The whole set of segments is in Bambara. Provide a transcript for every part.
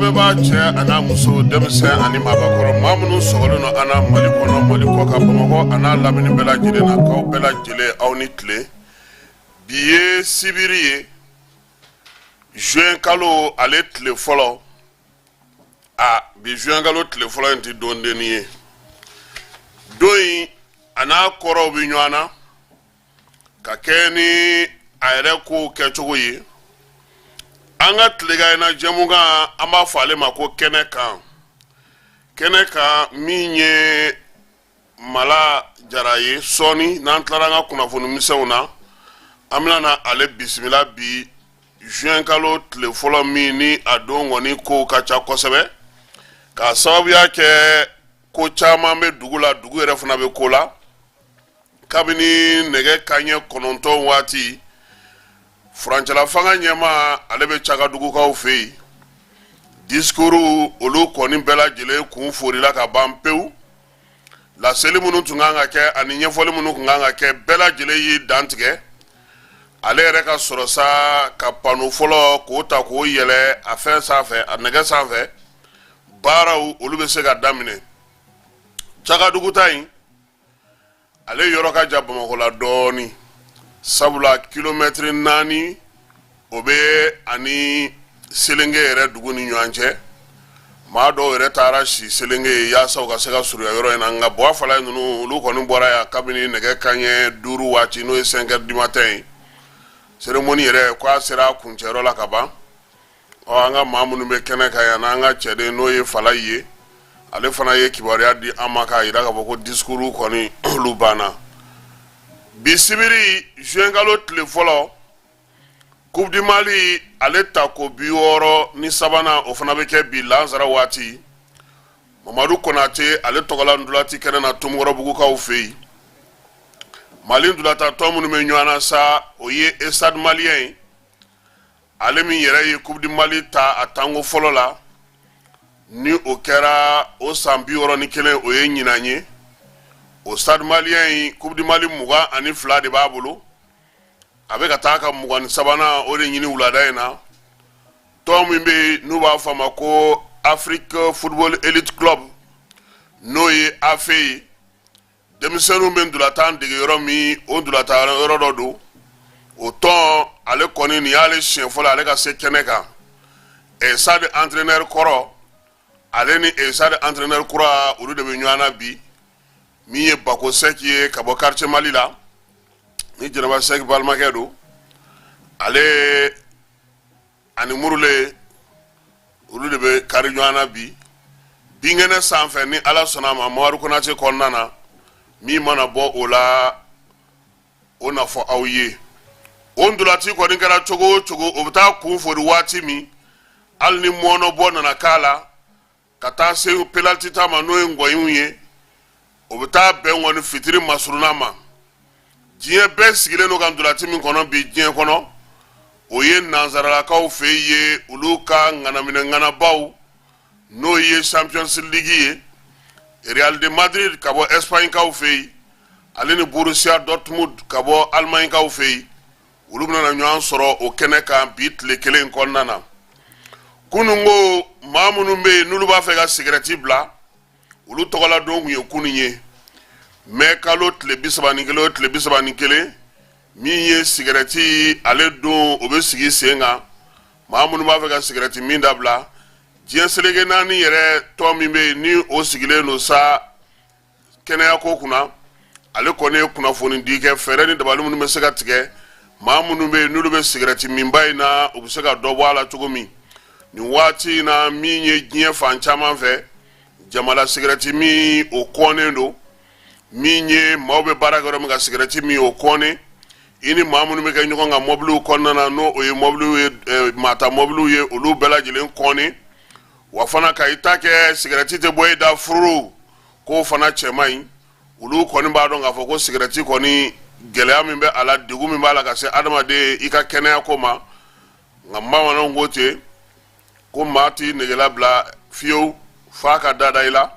lamɛnbaa cɛ ana muso denmisɛn ani maabakɔrɔ maa minnu sɔgɔlen don ana Mali kɔnɔ Mali kɔ ka Bamakɔ ana lamini bɛɛ lajɛlen na k'aw bɛɛ lajɛlen aw ni tile bi ye sibiri ye juin kalo ale tile fɔlɔ bi juin kalo tile fɔlɔ in ti don denni ye don in ana kɔrɔw bi ɲɔgɔn na ka kɛ ni a yɛrɛ ko kɛcogo ye. An ka tilega ina jamukan an b'a fɔ ale ma ko kɛnɛ kan min ye Mala Jara ye sɔɔni n'an tilara an ka kunnafoni misɛnw na an bɛna na ale bisimila bi juin kalo tile fɔlɔ min ni a don kɔni ko ka ca kosɛbɛ ka sababuya kɛ ko caman bɛ dugu la dugu yɛrɛ fana bɛ ko la kabini nɛgɛ kanɲɛ 9 waati Furancɛla fanga ɲɛma ale bɛ Cagadugukaw fɛ yen discours olu kɔni bɛɛ lajɛlen kun forila ka ban pewu laseli minnu tun kan ka kɛ ani ɲɛfɔli minnu tun kan ka kɛ bɛɛ lajɛlen y'i dantigɛ ale yɛrɛ ka sɔrɔ sa ka pano fɔlɔ k'o ta k'o yɛlɛ a fɛn sanfɛ a nɛgɛ sanfɛ baaraw olu bɛ se ka daminɛ Cagadugu ta in ale yɔrɔ ka jan Bamakɔ la dɔɔni sabula kilomètre 4 o bɛ ani Selenge yɛrɛ dugu ni ɲɔgɔn cɛ maa dɔw yɛrɛ taara si Selenge ye yaasa u ka se ka surunya yɔrɔ in na nka bɔ fala ninnu olu kɔni bɔra yan kabini nɛgɛ kanɲɛ 5 waati n'o ye 5 heures du matin ye cérémonie yɛrɛ k'a sera a kuncɛyɔrɔ la ka ban an ka maa minnu bɛ kɛnɛ kan yan n'an ka cɛden n'o ye Falayi ye ale fana ye kibaruya di an ma k'a jira k'a fɔ ko discours kɔni olu banna. Bisibiri juin kalo tile fɔlɔ Coupe du Mali ale ta ko 60 ni sabanan o fana bɛ kɛ bi lansara waati Mamadu Konate ale tɔgɔla ndulati kɛnɛ na Tomɔrɔbugukaw fɛ yen Mali ndulatatɔ minnu bɛ ɲɔgɔn na sa o ye Stade Malien ye ale min yɛrɛ ye Coupe du Mali ta a tango fɔlɔ la ni o kɛra o san 61 o ye ɲinan ye o Stade Malien yi Coupe du Mali 22 de b'a bolo a bɛ ka taa ka 23nan o de ɲini wulada in na tɔn min bɛ n'u b'a fɔ a ma ko Afrique Football Elite Club n'o ye AFE ye denmisɛnninw bɛ ndulatan dege yɔrɔ min o ndulatan yɔrɔ dɔ don o tɔn ale kɔni nin y'ale siɲɛ fɔlɔ ale ka se kɛnɛ kan stade entraîneur kɔrɔ ale ni stade entraîneur kura olu de bɛ ɲɔgɔn na bi min ye Bako Seki ye ka bɔ quartier Mali la ni Jɛnɛba Seki balimakɛ don ale ani Murule olu de bɛ kari ɲɔgɔn na bi binkɛnɛ sanfɛ ni Ala sɔnna a ma Mamadu Konate kɔnɔna na min mana bɔ o la o na fɔ aw ye o ndulati kɔni kɛra cogo o cogo o bɛ taa kun fori waati min hali ni mɔnɔ bɔ nana k'a la ka taa se penalty ta ma n'o ye ngɔyiw ye o bɛ taa bɛn kɔni fitiri masuruna ma diɲɛ bɛɛ sigilen don ka ndulati min kɔnɔ bi diɲɛ kɔnɔ o ye nanzaralakaw fɛ ye olu ka ŋanaminɛ ŋanabaw n'o ye Champions League ye Real de Madrid ka bɔ Espagne kaw fɛ yen ale ni Borussia Dortmund ka bɔ Allemagne kaw fɛ yen olu bɛna ɲɔgɔn sɔrɔ o kɛnɛ kan bi tile kelen kɔnɔna na kunun ko maa minnu bɛ yen n'olu b'a fɛ ka sigarɛti bila olu tɔgɔla don kun ye kunun ye mai kalo tile 31 o tile 31 min ye sigarɛti ale don o bɛ sigi sen kan maa minnu b'a fɛ ka sigarɛti min dabila diɲɛ seleke 4 yɛrɛ tɔn min bɛ yen ni o sigilen don sa kɛnɛya ko kunna ale kɔni ye kunnafoni di kɛ fɛɛrɛ ni dabali minnu bɛ se ka tigɛ maa minnu bɛ yen n'olu bɛ sigarɛti minba in na u bɛ se ka dɔ bɔ a la cogo min nin waati in na min ye diɲɛ fan caman fɛ jamana sigarɛti min o kɔnnen don min ye maaw bɛ baara kɛ yɔrɔ min ka sigarɛti min o kɔnnen i ni maa minnu bɛ kɛ ɲɔgɔn kan mɔbiliw kɔnɔna na n'o o ye mɔbiliw ye mata mɔbiliw ye olu bɛɛ lajɛlen kɔnnen wa fana ka i ta kɛ sigarɛti tɛ bɔ i da furu k'o fana cɛ man ɲi olu kɔni b'a dɔn k'a fɔ ko sigarɛti kɔni gɛlɛya min bɛ a la degun min b'a la ka se adamaden i ka kɛnɛya ko ma nka bamananw ko ten ko maa ti negela bila fiyewu f'a ka dada i la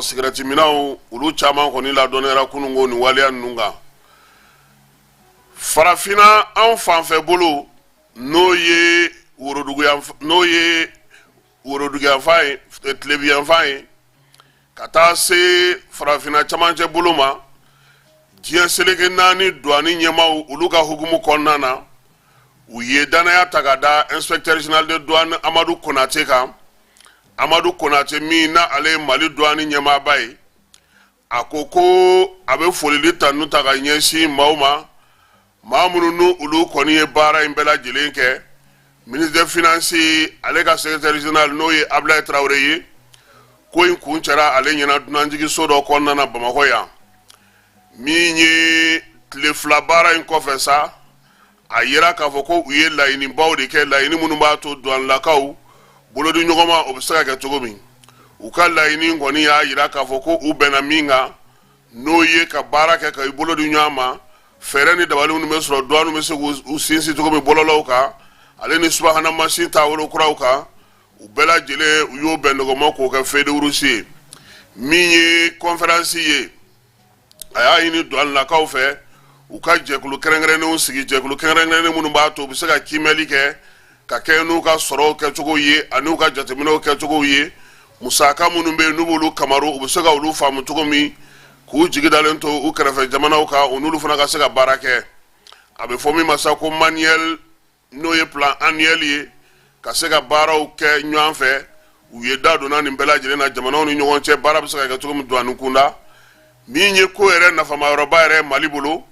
sigarɛti minaw olu caman kɔni ladɔnniyara kunun ko nin waleya ninnu kan farafinna anw fanfɛ bolo n'o ye worodugu n'o ye woroduguyanfan ye tilebiyanfan ye ka taa se farafina camancɛ bolo ma diɲɛ seleke 4 douane ɲɛmaw olu ka hukumu kɔnɔna na u ye danaya ta ka da inspecteur général de douane Amadou Konate kan. Amadou Konate min na ale Mali douane ɲɛmaaba ye a ko ko a bɛ folili tanu ta ka ɲɛsin maaw ma maa minnu n'u olu kɔni ye baara in bɛɛ lajɛlen kɛ. Ministre des Finances ale ka secrétaire général n'o ye Ablaye Traoré ye ko in kun cɛra ale ɲɛna dunanjigiso dɔ kɔnɔna na Bamakɔ yan min ye tile 2 baara in kɔfɛ sa a yira k'a fɔ ko u ye laɲinibaw de kɛ laɲini minnu b'a to douanelakaw bolodi ɲɔgɔnma o bɛ se ka kɛ cogo min u ka laɲini kɔni y'a yira k'a fɔ ko u bɛnna min kan n'o ye ka baara kɛ ka i bolodi ɲɔgɔn ma fɛɛrɛ ni dabali minnu bɛ sɔrɔ douane bɛ se k'u sinsin cogo min bɔlɔlɔw kan ale ni subahana mansin taabolo kuraw kan u bɛɛ lajɛlen u y'o bɛn ɲɔgɔn ma k'o kɛ feuille de route ye min ye conférence ye a y'a ɲini douanelakaw fɛ u ka jɛkulu kɛrɛnkɛrɛnnenw sigi jɛkulu kɛrɛnkɛrɛnnen minnu b'a to u bɛ se ka kiimɛli kɛ ka kɛ n'u ka sɔrɔw kɛcogo ye ani u ka jateminɛw kɛcogo ye musaka minnu bɛ yen n'u b'olu kamaru u bɛ se ka olu faamu cogo min k'u jigi dalen to u kɛrɛfɛ jamanaw kan u n'olu fana ka se ka baara kɛ a bɛ fɔ min ma sa ko manuel n'o ye plan annuel ye ka se ka baaraw kɛ ɲɔgɔn fɛ u ye da donna nin bɛɛ lajɛlen na jamanaw ni ɲɔgɔn cɛ baara bɛ se ka kɛ cogo min douane kunda min ye ko yɛrɛ nafamayɔrɔba yɛrɛ Mali bolo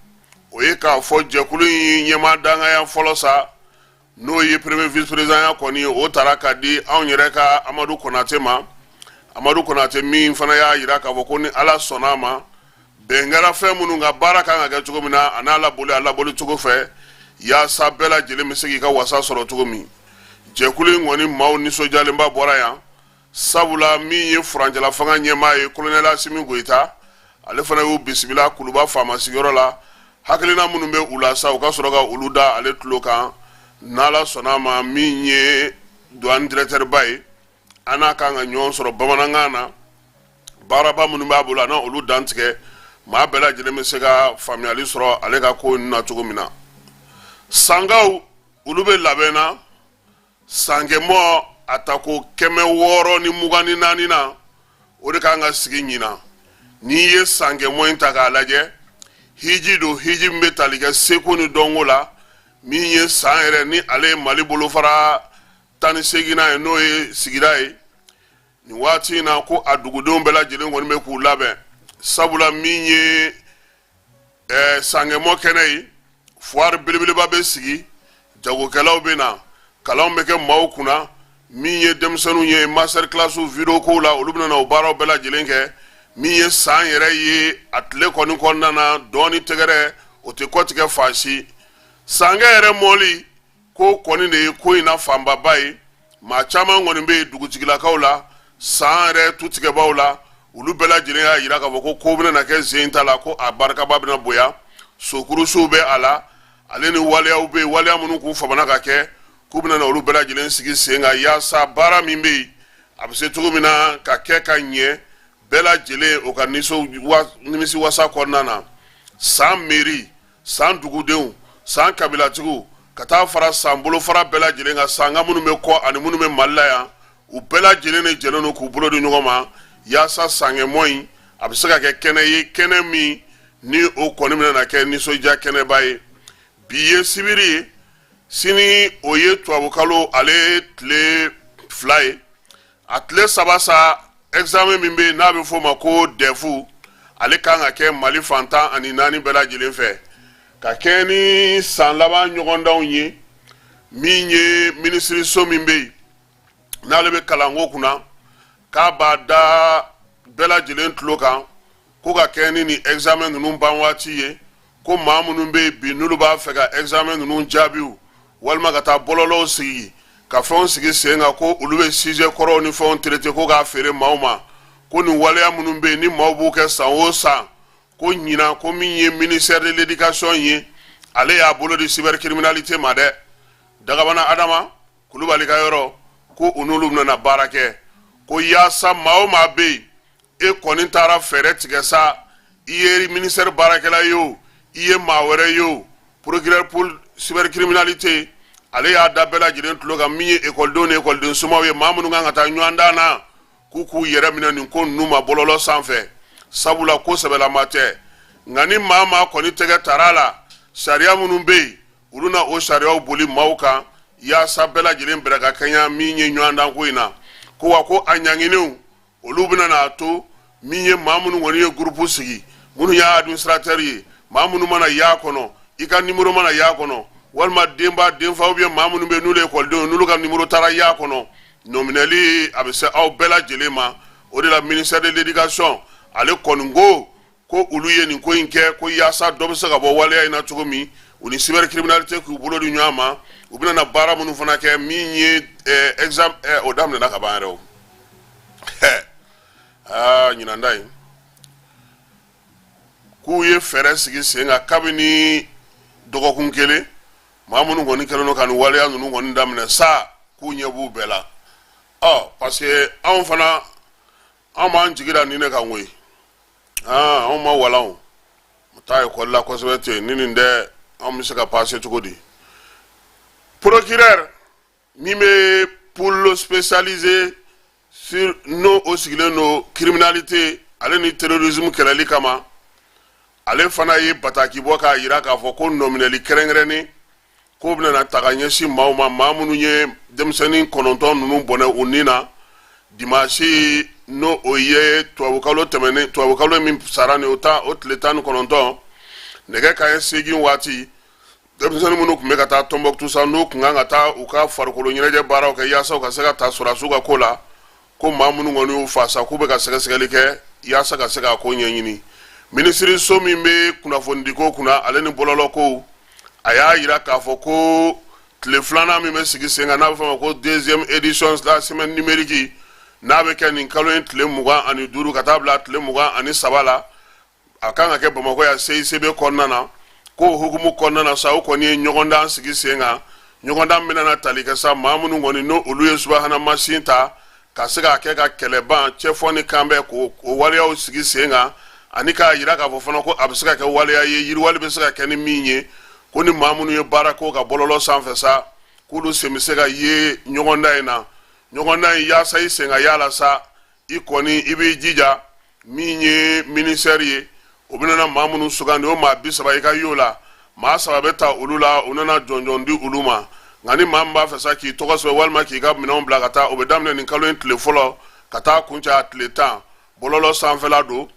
o ye k'a fɔ jɛkulu in ɲɛmaa dangaya fɔlɔ sa n'o ye premier vice président ya kɔni o taara ka di anw yɛrɛ ka Amadou Konate ma Amadou Konate min fana y'a yira k'a fɔ ko ni Ala sɔnna a ma bɛn kɛra fɛn minnu ka baara kan ka kɛ cogo min na a n'a laboli cogo fɛ yaasa bɛɛ lajɛlen bɛ se k'i ka wasa sɔrɔ cogo min jɛkulu in kɔni maaw nisɔndiyalenba bɔra yan sabula min ye furancɛla fanga ɲɛmaa ye colonel Asimi Goyita ale fana y'u bisimila Kuluba faama sigiyɔrɔ la hakilina minnu bɛ u la sa u ka sɔrɔ ka olu da ale tulo kan n'Ala sɔnna a ma min ye douane directeur ba ye an n'a kan ka ɲɔgɔn sɔrɔ bamanankan na baaraba minnu b'a bolo a na olu dantigɛ maa bɛɛ lajɛlen bɛ se ka faamuyali sɔrɔ ale ka ko in na cogo min na sangaw olu bɛ labɛn na sangɛmɔ a ta ko 624 na o de kan ka sigi ɲina n'i ye sangɛmɔ in ta k'a lajɛ hiji do hiji min bɛ tali kɛ seko ni dɔnko la min ye san yɛrɛ ni ale ye Mali bolofara 18nan ye n'o ye sigida ye nin waati in na ko a dugudenw bɛɛ lajɛlen kɔni bɛ k'u labɛn sabula min ye sangɛmɔ kɛnɛ ye foire belebeleba bɛ sigi jagokɛlaw bɛ na kalanw bɛ kɛ maaw kunna min ye denmisɛnninw ye master class video kow la olu bɛna o baaraw bɛɛ lajɛlen kɛ min ye san yɛrɛ ye a tile kɔni kɔnɔna na dɔɔni tɛgɛrɛ o tɛ kɔtigɛ faasi sangɛ yɛrɛ mɔli ko kɔni de ye ko in na fanbaba ye maa caman kɔni bɛ dugutigilakaw la san yɛrɛ tutigɛbaw la olu bɛɛ lajɛlen y'a yira k'a fɔ ko bɛna kɛ sen ta la ko a barikaba bɛna bonya sokurusiw bɛ a la ale ni waleyaw bɛ yen waleya minnu k'u famana ka kɛ k'u bɛna olu bɛɛ lajɛlen sigi sen kan yaasa baara min bɛ yen a bɛ se cogo min na ka kɛ ka ɲɛ bɛɛ lajɛlen o ka nimisi wasa kɔnɔna na san mairie san dugudenw san kabilatigiw ka taa fara san bolofara bɛɛ lajɛlen kan sanga minnu bɛ kɔ ani minnu bɛ Mali la yan u bɛɛ lajɛlen de jɛlen don k'u bolo di ɲɔgɔn ma yaasa sangɛmɔ in a bɛ se ka kɛ kɛnɛ ye kɛnɛ min ni o kɔni bɛna kɛ nisɔndiya kɛnɛba ye bi ye sibiri ye sini o ye tubabukalo ale tile 2 ye a tile 3 sa examen min bɛ n'a bɛ fɔ o ma ko DEF ale kan ka kɛ Mali fantan ani 4 bɛɛ lajɛlen fɛ ka kɛ ni san laban ɲɔgɔndanw ye min ye minisiriso min bɛ yen n'ale bɛ kalanko kunna k'a b'a da bɛɛ lajɛlen tulo kan ko ka kɛ ni examen ninnu ban waati ye ko maa minnu bɛ yen bi n'olu b'a fɛ ka examen ninnu jaabiw walima ka taa bɔlɔlɔw sigi ka fɛnw sigi sen kan ko olu bɛ sujet kɔrɔw ni fɛnw traiter ko k'a feere maaw ma ko nin waleya minnu bɛ yen ni maaw b'u kɛ san o san ko ɲinan ko min ye ministère de l'éducation ye ale y'a bolo di cybercriminalité ma dɛ Dagabana Adama Kulubali ka yɔrɔ ko u n'olu bɛna baara kɛ ko yaasa maa o maa bɛ yen e kɔni taara fɛɛrɛ tigɛ sa i ye ministère baarakɛla ye o i ye maa wɛrɛ ye o procureur pour cybercriminalité ale y'a da bɛɛ lajɛlen tulo kan min ye ekɔlidenw ni ekɔliden somaw ye maa minnu kan ka taa ɲɔgɔndan na k'u k'u yɛrɛ minɛ nin ko ninnu ma bɔlɔlɔ sanfɛ sabula ko sɛbɛlama tɛ nka ni maa maa kɔni tɛgɛ tar'a la sariya minnu bɛ yen olu na o sariyaw boli maaw kan yaasa bɛɛ lajɛlen bɛrɛ ka kɛɲɛ min ye ɲɔgɔndan ko in na ko wa ko a ɲanginenw olu bɛna n'a to min ye maa minnu kɔni ye gurupu sigi minnu y'a administrateur ye maa minnu mana y'a kɔnɔ i ka numéro mana y'a kɔnɔ walima denba denfa ou bien maa minnu bɛ n'olu ye ekɔlidenw n'olu ka numéro taara y'a kɔnɔ nominɛli a bɛ se aw bɛɛ lajɛlen ma o de la ministère de l'éducation ale kɔni ko olu ye nin ko in kɛ ko yaasa dɔ bɛ se ka bɔ waleya in na cogo min u ni cybercriminalité k'u bolo di ɲɔgɔn ma u bɛna na baara minnu fana kɛ min ye o daminɛna ka ban yɛrɛ o ɲinanda in k'u ye fɛɛrɛ sigi sen kan kabini dɔgɔkun kelen maa minnu kɔni kɛlen don ka nin waleya ninnu kɔni daminɛ sa k'u ɲɛ b'u bɛɛ la parce que anw fana anw b'an jigi da nin de kan koyi anw ma walanw mu taa ekɔli la kosɛbɛ ten ni nin tɛ anw bɛ se ka paase cogo di procureur min bɛ pôle spécialisé sur n'o o sigilen don criminalité ale ni terrorisme kɛlɛli kama ale fana ye bataki bɔ k'a jira k'a fɔ ko nominɛli kɛrɛnkɛrɛnnen ko bɛna ta ka ɲɛsin maaw ma maa minnu ye denmisɛnnin 9 ninnu bɔnɛ u ni na dimanche n'o o ye tubabukalo tɛmɛnen tubabukalo min sara ni o tile 19 nɛgɛ kanɲɛ 8 waati denmisɛnnin minnu tun bɛ ka taa Tɔnbɔkutu sa n'u kun kan ka taa u ka farikolo ɲɛnajɛ baaraw kɛ yaasa u ka se ka taa sɔrɔdasiw ka ko la ko maa minnu kɔni y'u fa sa k'u bɛ ka sɛgɛsɛgɛli kɛ yaasa ka se k'a ko ɲɛɲini minisiriso min bɛ kunnafonidiko kunna ale ni bɔlɔlɔkow a y'a jira k'a fɔ ko tile filanan min bɛ sigi sen kan n'a bɛ fɔ o ma ko deuxième édition de la semaine numérique n'a bɛ kɛ nin kalo in tile 25 ka taa bila tile 23 la a kan ka kɛ Bamakɔ yan CICB kɔnɔna na ko hukumu kɔnɔna na sa o kɔni ye ɲɔgɔndan sigi sen kan ɲɔgɔndan bɛna na tali kɛ sa maa minnu kɔni n'o olu ye subahana mansin ta ka se k'a kɛ ka kɛlɛban cɛfɔ ni kan bɛɛ k'o waleyaw sigi sen kan ani k'a jira k'a fɔ fana ko a bɛ se ka kɛ waleya ye yiriwali bɛ se ka kɛ ni min ye ko ni maa minnu ye baara ko ka bɔlɔlɔ sanfɛ sa k'olu sen bɛ se ka ye ɲɔgɔndan in na ɲɔgɔndan in yaasa i sen ka y'a la sa i kɔni i b'i jija min ye ministère ye o bɛna na maa minnu sugandi o maa 30 i ka y'o la maa 3 bɛ ta olu la u nana jɔnjɔn di olu ma nka ni maa min b'a fɛ sa k'i tɔgɔ sɛbɛn walima k'i ka minɛnw bila ka taa o bɛ daminɛ nin kalo in tile fɔlɔ ka taa kuncɛ a tile 10 bɔlɔlɔ sanfɛla don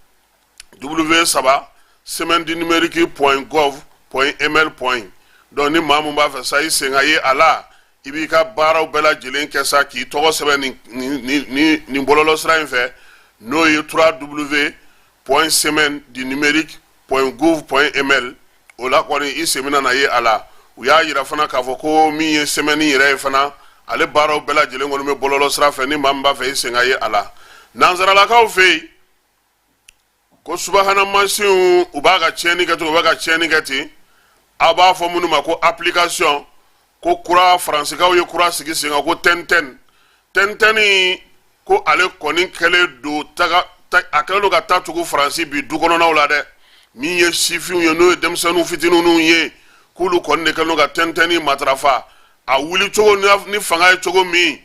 W3 semaine-numérique.gov.ml. donc ni maa min b'a fɛ sa i sen ka ye a la i b'i ka baaraw bɛɛ lajɛlen kɛ sa k'i tɔgɔ sɛbɛn nin bɔlɔlɔ sira in fɛ n'o ye www.semaine-numérique.gov.ml o la kɔni i sen bɛna na ye a la u y'a jira fana k'a fɔ ko min ye semaine yɛrɛ ye fana ale baaraw bɛɛ lajɛlen kɔni bɛ bɔlɔlɔ sira fɛ ni maa min b'a fɛ i sen ka ye a la nanzaralakaw fɛ yen ko subahana mansinw u b'a ka tiɲɛni kɛ ten u b'a ka tiɲɛni kɛ ten a b'a fɔ minnu ma ko application ko kura faransikaw ye kura sigi sen kan ko tɛntɛni ko ale kɔni kɛlen don a kɛlen don ka taa tugu faransi bi du kɔnɔnaw la dɛ min ye sifinw ye n'o ye denmisɛnninw fitininw ye k'olu kɔni de kɛlen don ka tɛntɛni matarafa a wuli cogo ni fanga ye cogo min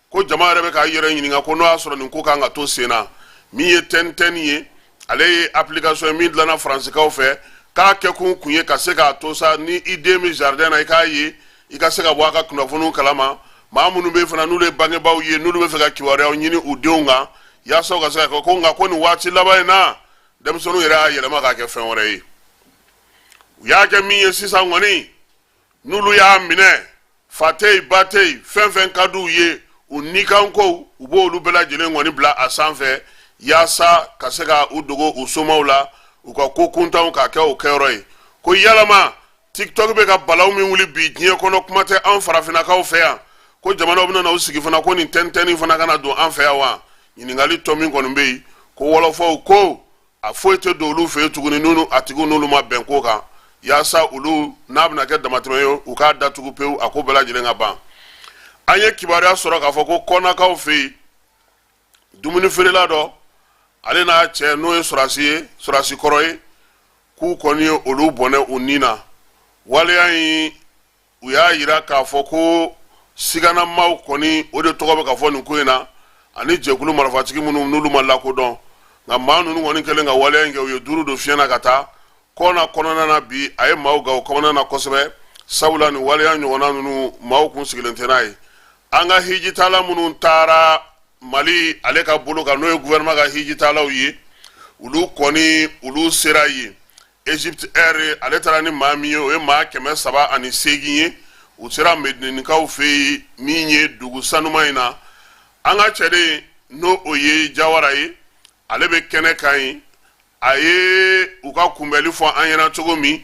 ko jama yɛrɛ bɛ k'a yɛrɛ ɲininka ko n'o y'a sɔrɔ nin ko kan ka to sen na min ye tɛntɛni ye ale ye application min dilanna faransikaw fɛ k'a kɛkun kun ye ka se k'a to sa ni i den min jardin na i k'a ye i ka se ka bɔ a ka kunnafoniw kalama maa minnu bɛ fana n'olu ye bangebaaw ye n'olu bɛ fɛ ka kibaruyaw ɲini u denw kan yaasa u ka se ka kɛ ko nka ko nin waati laban in na denmisɛnninw yɛrɛ y'a yɛlɛma k'a kɛ fɛn wɛrɛ ye u y'a kɛ min ye sisan kɔni n'olu y'a minɛ fa tɛ yen ba tɛ yen fɛn fɛn ka d'u ye u nikankow u b'olu bɛɛ lajɛlen kɔni bila a sanfɛ yaasa ka se ka u dogo u somaw la u ka ko kuntanw k'a kɛ o kɛyɔrɔ ye ko yalama TikTok bɛ ka balaw min wuli bi diɲɛ kɔnɔ kuma tɛ an farafinnakaw fɛ yan ko jamanaw bɛna u sigi fana ko nin tɛntɛnni fana kana don an fɛ yan wa ɲininkali tɔ min kɔni bɛ yen ko wɔlɔfɔw ko a foyi tɛ don olu fɛ yen tuguni n'olu a tigiw n'olu ma bɛn ko kan yaasa olu n'a bɛna kɛ damatɛmɛ ye u k'a datugu pewu a ko bɛɛ lajɛlen ka ban an ye kibaruya sɔrɔ k'a fɔ ko kɔnakaw fɛ yen dumuni feerela dɔ ale n'a cɛ n'o ye sɔrasi kɔrɔ ye k'u kɔni ye olu bɔnɛ u ni na waleya in u y'a yira k'a fɔ ko siganamaw kɔni o de tɔgɔ bɛ ka fɔ nin ko in na ani jɛkulu marifatigi minnu n'olu ma lakodɔn nka maa ninnu kɔni kɛlen ka waleya in kɛ u ye duuru don fiɲɛ na ka taa kɔna kɔnɔna na bi a ye maaw ga o kɔnɔna na kosɛbɛ sabula nin waleya ɲɔgɔnna ninnu maaw kun sigilen tɛ n'a ye an ka hijitala minnu taara Mali ale ka bolo kan n'o ye gouvernement ka hijitalaw ye olu kɔni olu sera yen Egypte Air ale taara ni maa min ye o ye maa 308 ye u sera Medinikaw fɛ yen min ye dugu sanuma in na an ka cɛden n'o o ye Jawara ye ale bɛ kɛnɛ kan yen a ye u ka kunbɛli fɔ an ɲɛna cogo min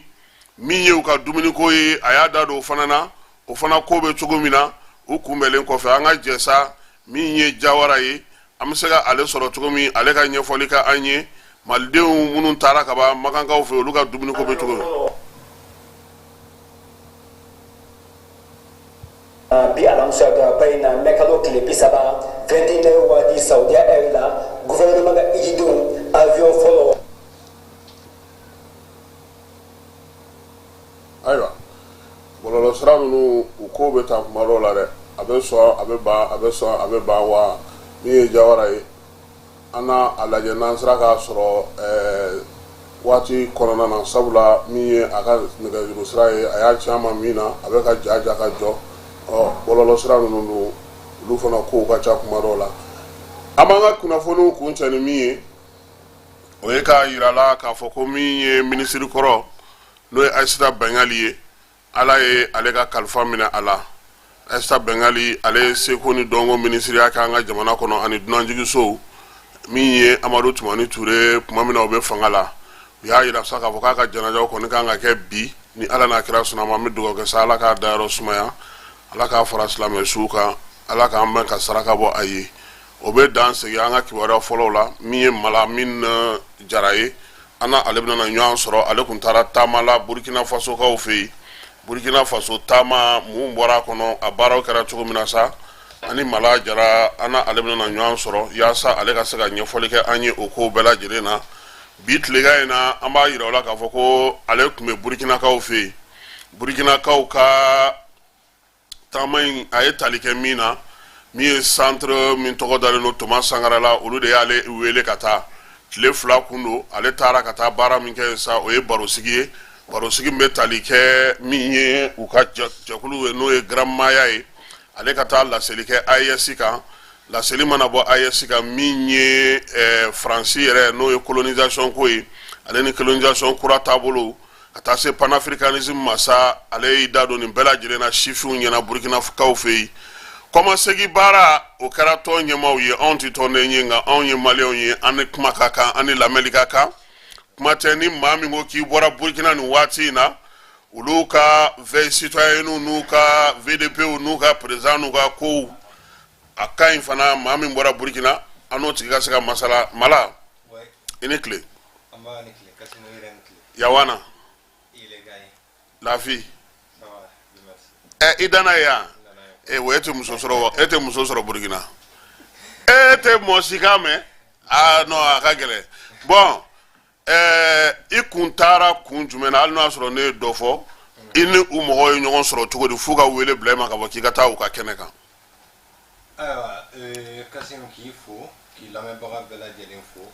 ye u ka dumuniko ye a y'a da don o fana na o fana ko bɛ cogo min na u kunbɛlen kɔfɛ an ka jɛsa min ye Jawara ye an bɛ se ka ale sɔrɔ cogo min ale ka ɲɛfɔli ka an ye malidenw minnu taara ka ban makankaw fɛ olu ka dumuniko bɛ cogo min. Bi alamisa bayina mɛkalo tile 21 waati Saudi Air la gouvernement ka ijidenw avion fɔlɔ. Ayiwa bɔlɔlɔsira ninnu u ko bɛ taa kuma dɔw la dɛ a bɛ sɔn a bɛ ban a bɛ sɔn a bɛ ban wa min ye Jawara ye an n'a a lajɛ n'an sera k'a sɔrɔ waati kɔnɔna na sabula min ye a ka nɛgɛjuru sira ye a y'a caman min na a bɛ ka ja ka jɔ bɔlɔlɔsira ninnu don olu fana kow ka ca kuma dɔw la an b'an ka kunnafoniw kun cɛ ni min ye o ye k'a yira la k'a fɔ ko min ye minisiri kɔrɔ n'o ye Ayisata Bɛngali ye ala ye ale ka kalifa minɛ a la Ayisata Bɛngali ale ye seko ni dɔnko minisiriya kɛ an ka jamana kɔnɔ ani dunanjigisow min ye Amadu Tumani Ture tuma min na o bɛ fanga la u y'a yira sa k'a fɔ k'a ka janajaw kɔni kan ka kɛ bi ni ala n'a kira sɔnna ma an bɛ dugawu kɛ sa ala k'a dayɔrɔ sumaya ala k'a fara silamɛ suw kan ala k'an bɛn ka saraka bɔ a ye o bɛ dan segi an ka kibaruya fɔlɔw la min ye Malamin Jara ye an n'ale bɛna ɲɔgɔn sɔrɔ ale kun taara taama la Burkina Faso kaw fɛ yen Burkina Faso taama mun bɔra a kɔnɔ a baaraw kɛra cogo min na sa ani Mala Jara an n'ale bɛna ɲɔgɔn sɔrɔ yaasa ale ka se ka ɲɛfɔli kɛ an ye o ko bɛɛ lajɛlen na bi tilegan in na an b'a yira o la k'a fɔ ko ale tun bɛ Burkinakaw fɛ yen Burkinakaw ka taama in a ye tali kɛ min na min ye centre min tɔgɔ dalen don Thomas Sankara la olu de y'ale wele ka taa tile 2 kun don ale taara ka taa baara min kɛ sa o ye barosigi ye barosigi bɛ tali kɛ min ye u ka jɛkulu ye n'o ye Grand Maya ye ale ka taa laseli kɛ AES kan laseli mana bɔ AES kan min ye Faransi yɛrɛ n'o ye colonisation ko ye ale ni colonisation kura taabolo ka taa se panafricanisme ma sa ale y'i da don nin bɛɛ lajɛlen na sifinw ɲɛna Burkinakaw fɛ yen kɔmasegi baara o kɛra tɔn ɲɛmaw ye anw tɛ tɔnden ye nka anw ye maliyɛnw ye an ni kuma ka kan an ni lamɛnli ka kan kuma tɛ ni maa min ko k'i bɔra Burkina nin waati in na olu ka veille citoyenne n'u ka VDP n'u ka président n'u ka kow a ka ɲi fana maa min bɔra Burkina an n'o tigi ka se ka masala Mala i ni tile Yawana Lafi i danna ye yan o e tɛ muso sɔrɔ Burkina e tɛ mɔgɔ si kan mɛn non a ka gɛlɛn bon i kun taara kun jumɛn na hali n'o y'a sɔrɔ ne ye dɔ fɔ i ni u mɔgɔw ye ɲɔgɔn sɔrɔ cogo di f'u ka wele bila i ma ka fɔ k'i ka taa u ka kɛnɛ kan. Ayiwa Kasimu k'i fo k'i lamɛnbaga bɛɛ lajɛlen fo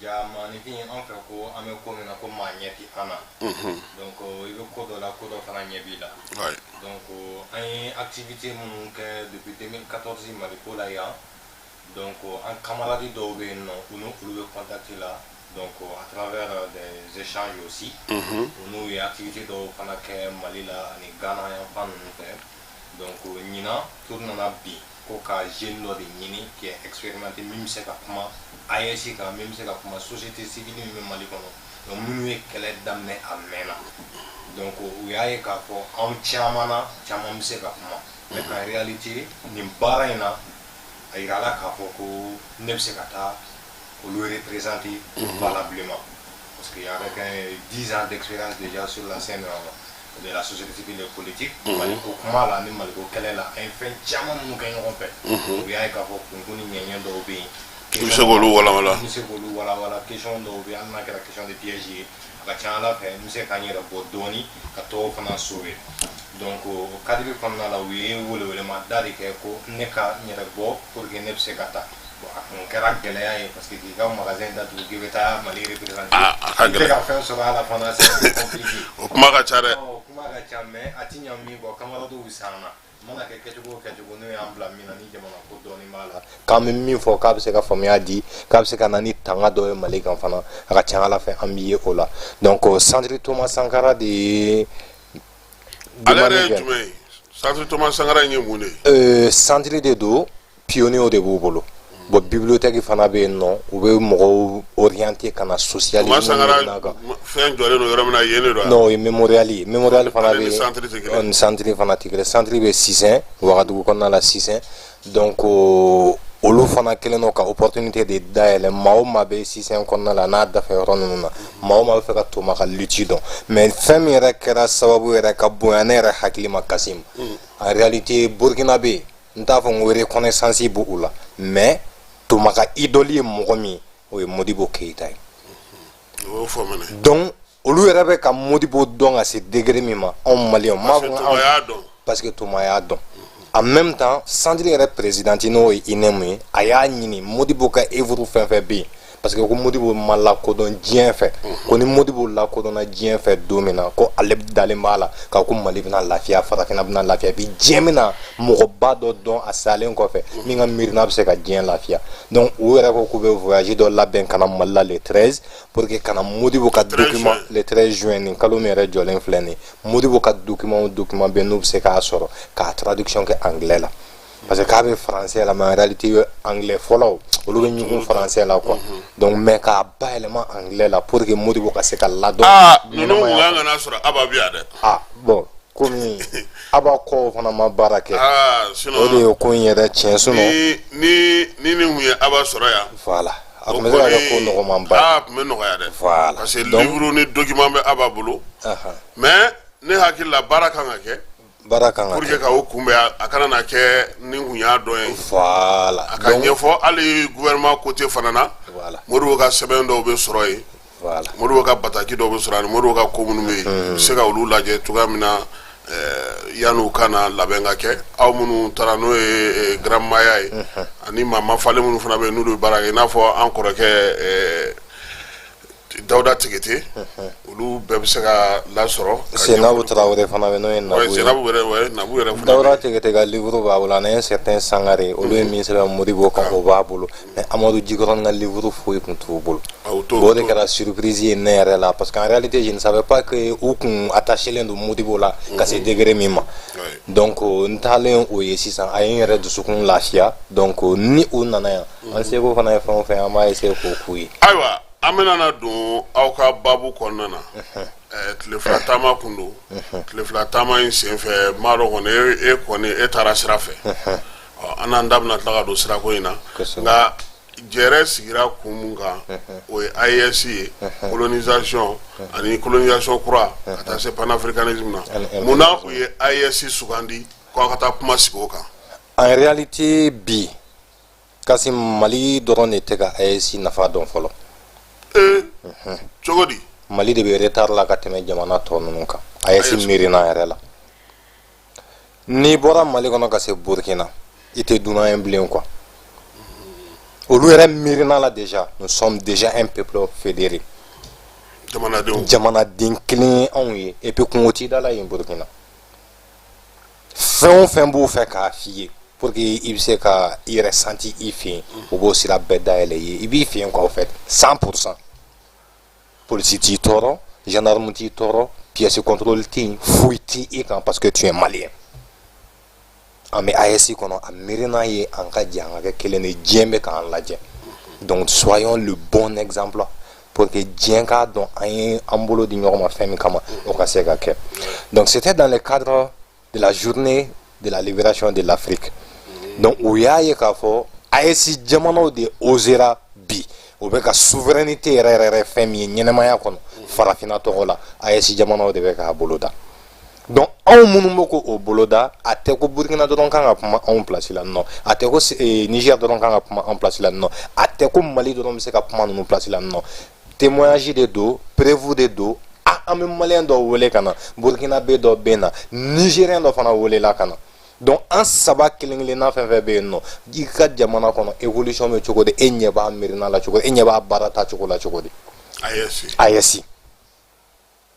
jamanifin an fɛ ko an bɛ ko min na ko maa ɲɛ ti an na donc i bɛ ko dɔ la ko dɔ fana ɲɛ b'i la donc an ye activité minnu kɛ depuis 2014 Maliko la yan donc an camarades dɔw bɛ yen nɔ u n'olu bɛ contact la donc à travers des échanges aussi u n'u ye activité dɔw fana kɛ Mali la ani Ghana yan fan ninnu fɛ donc ɲinan tour nana bi ko ka jeune dɔ de ɲini qui est expérimenté min bɛ se ka kuma AES kan min bɛ se ka kuma société civile min bɛ Mali kɔnɔ donc minnu ye kɛlɛ daminɛ a mɛnna donc u y'a ye k'a fɔ anw caman na caman bɛ se ka kuma mais en réalité nin baara in na a yirala k'a fɔ ko ne bɛ se ka taa olu représenter valablement parce qu'il y a avec 10 ans d'expérience déjà sur la scène de la société civile et politique Maliko kuma la ni Maliko kɛlɛ la an ye fɛn caman minnu kɛ ɲɔgɔn fɛ u y'a ye k'a fɔ kunkun ni ɲɛɲɛ dɔw bɛ yen se k'olu walawala n bɛ se k'olu walawala question dɔw bɛ hali n'a kɛra question de piège ye a ka ca ala fɛ n bɛ se ka n yɛrɛ bɔ dɔɔni ka tɔw fana sauver donc o cadre kɔnɔna la u ye welewelema da de kɛ ko ne ka n yɛrɛ bɔ pour que ne bɛ se ka taa bon a kun kɛra gɛlɛya ye parce que k'i ka magasin datugu k'i bɛ taa Mali représenter i tɛ ka fɛn sɔrɔ a la fana c'est compliqué o kuma ka ca dɛ o kuma ka ca mais a ti ɲɛ min kɔ camarades bɛ s'an na mana kɛ kɛcogo o kɛcogo n'o y'an bila min na ni jamana ko dɔɔni b'a la k'an bɛ min fɔ k'a bɛ se ka faamuya di k'a bɛ se ka na ni tanga dɔ ye Mali kan fana a ka ca ala fɛ an bɛ ye o la donc Centre Thomas Sankara de ye ale yɛrɛ ye jumɛn ye Centre Thomas Sankara in ye mun de ye centre de don pionniers de b'u bolo bon bibliothèque fana bɛ yen nɔ u bɛ mɔgɔw orienter ka na socialisme Thomas Sankara fɛn jɔlen don yɔrɔ min na yen de don non o ye mémorial ye mémorial fana bɛ yen centre fana tɛ kelen centre bɛ Sisɛn Ouagadougou kɔnɔna la Sisɛn donc olu fana kelen don ka opportunité de dayɛlɛ maa o maa bɛ Sisɛn kɔnɔna la n'a dafɛ yɔrɔ ninnu na maa o maa bɛ fɛ ka Toma ka lutte dɔn mais fɛn min yɛrɛ kɛra sababu yɛrɛ ka bonya ne yɛrɛ hakili ma Kasim en réalité Burkina bɛ yen n t'a fɔ n ko reconnaissance b'u la mais Toma ka idole ye mɔgɔ min o ye Modibo Keïta ye donc olu yɛrɛ bɛ ka Modibo dɔn ka se degré min ma anw maliyɛnw m'a fɔ parce que Toma y'a dɔn en même temps centre yɛrɛ présidente n'o ye INEM ye a y'a ɲini Modibo ka œuvre fɛn fɛn bɛ yen parce que ko Modibo ma lakodɔn diɲɛ fɛ ko ni Modibo lakodɔnna diɲɛ fɛ don min na ko ale dalen b'a la k'a ko Mali bɛna lafiya Farafinna bɛna lafiya bi diɲɛ bɛna mɔgɔba dɔ dɔn a salen kɔfɛ min ka miirina bɛ se ka diɲɛ lafiya donc u yɛrɛ ko k'u bɛ voyage dɔ labɛn ka na Mali la le 13 pour que ka na Modibo ka document le 13 juin nin kalo min yɛrɛ jɔlen filɛ nin Modibo ka document bɛ n'u bɛ se k'a sɔrɔ k'a traduction kɛ anglais la parce que k'a bɛ français la mais en réalité anglais fɔlɔ olu bɛ ɲugun français la quoi donc mais k'a bayɛlɛma anglais la pour que Modibo ka se ka ladɔn ninnu kun kan ka n'a sɔrɔ Aba bɛ yan dɛ bon komi Aba kɔ fana ma baara kɛ o de ye ko in yɛrɛ tiɲɛ sinon ni nin kun ye Aba sɔrɔ yan voilà a tun bɛ se ka kɛ ko nɔgɔman ba tun bɛ nɔgɔya dɛ voilà parce que livre ni document bɛ Aba bolo mais ne hakili la baara kan ka kɛ pour que ka o kunbɛ a kana na kɛ ni kun y'a dɔn ye voilà a ka ɲɛfɔ hali gouvernement côté fana na Modibo ka sɛbɛn dɔw bɛ sɔrɔ yen Modibo ka bataki dɔw bɛ sɔrɔ ani Modibo ka ko minnu bɛ yen u se ka olu lajɛ cogoya min na yan'u ka na labɛn ka kɛ aw minnu taara n'o ye Grand Maya ye ani Mama Fale minnu fana bɛ yen n'olu bɛ baara kɛ i n'a fɔ an kɔrɔkɛ Dawuda Tigete olu bɛɛ bɛ se ka lasɔrɔ Senabu Traoré fana bɛ n'o ye Nabu yɛrɛ Dawuda Tigete ka livre b'a bolo ani un certain Sangare olu ye min sɛbɛn Modibo kan o b'a bolo mais Amadou Djikɔrɔni ka livre foyi tun t'u bolo o de kɛra surprise ye ne yɛrɛ la parce que en réalité je ne savais pas que u kun attaché len don Modibo la ka se degré min ma donc n taalen o ye sisan a ye n yɛrɛ dusukun lafiya donc ni u nana yan an seko fana ye fɛn o fɛn an b'a essayer k'o k'u ye ayiwa an bɛna na don aw ka babu kɔnɔna na tile fila taama kun don tile fila taama in sen fɛ n b'a dɔn kɔni e kɔni e taara sira fɛ an n'an da bɛna tila ka don sirako in na nka jɛrɛ sigira kun mun kan o ye AES ye colonisation ani colonisation kura ka taa se panafricanisme na munna u ye AES sugandi k'aw ka taa kuma sigi o kan en réalité bi Kasim Mali dɔrɔn de tɛ ka AES nafa dɔn fɔlɔ cogo di Mali de bɛ retard la ka tɛmɛ jamana tɔ ninnu kan AES miirina yɛrɛ la n'i bɔra Mali kɔnɔ ka se Burkina i tɛ dunan ye bilen quoi olu yɛrɛ miirina la déjà nous sommes déjà un peuple fédéré jamanaden kelen ye anw ye et puis kungo t'i da la yen Burkina fɛn o fɛn b'u fɛ k'a f'i ye pour que i bɛ se ka i yɛrɛ santi i fɛ yen u b'o sira bɛɛ dayɛlɛ i ye i b'i fɛ yen quoi au fait 100%. Police t'i tɔɔrɔ gendarme t'i tɔɔrɔ pièce contrôle tɛ yen foyi t'i i kan parce que tu es malien an bɛ AES kɔnɔ a miirina ye an ka jɛ an ka kɛ kelen de diɲɛ bɛ k'an lajɛ donc soyons le bon exemple pour que diɲɛ k'a dɔn an ye an bolo di ɲɔgɔn ma fɛn min kama o ka se ka kɛ donc c'était dans le cadre de la journée de la libération de l'Afrique donc u y'a ye k'a fɔ AES jamanaw de osera bi o bɛ ka souveraineté yɛrɛ yɛrɛ fɛn min ye ɲɛnɛmaya kɔnɔ farafinna tɔgɔ la AES jamanaw de bɛ k'a bolo da donc anw minnu bɛ ko o boloda a tɛ ko burkina dɔrɔn kan ka kuma anw place la non a tɛ ko niger dɔrɔn kan ka kuma anw place la non a tɛ ko mali dɔrɔn bɛ se ka kuma ninnu place la non témoignage de do prévu de do an bɛ maliyɛn dɔ wele ka na burkinabé dɔ bɛ na nigérien dɔ fana welela ka na donc an saba kelen kelenna fɛn fɛn bɛ yen nɔ i ka jamana kɔnɔ évolution bɛ cogo di e ɲɛ b'a miirina la cogo di e ɲɛ b'a baara ta cogo la cogo di ayɛsi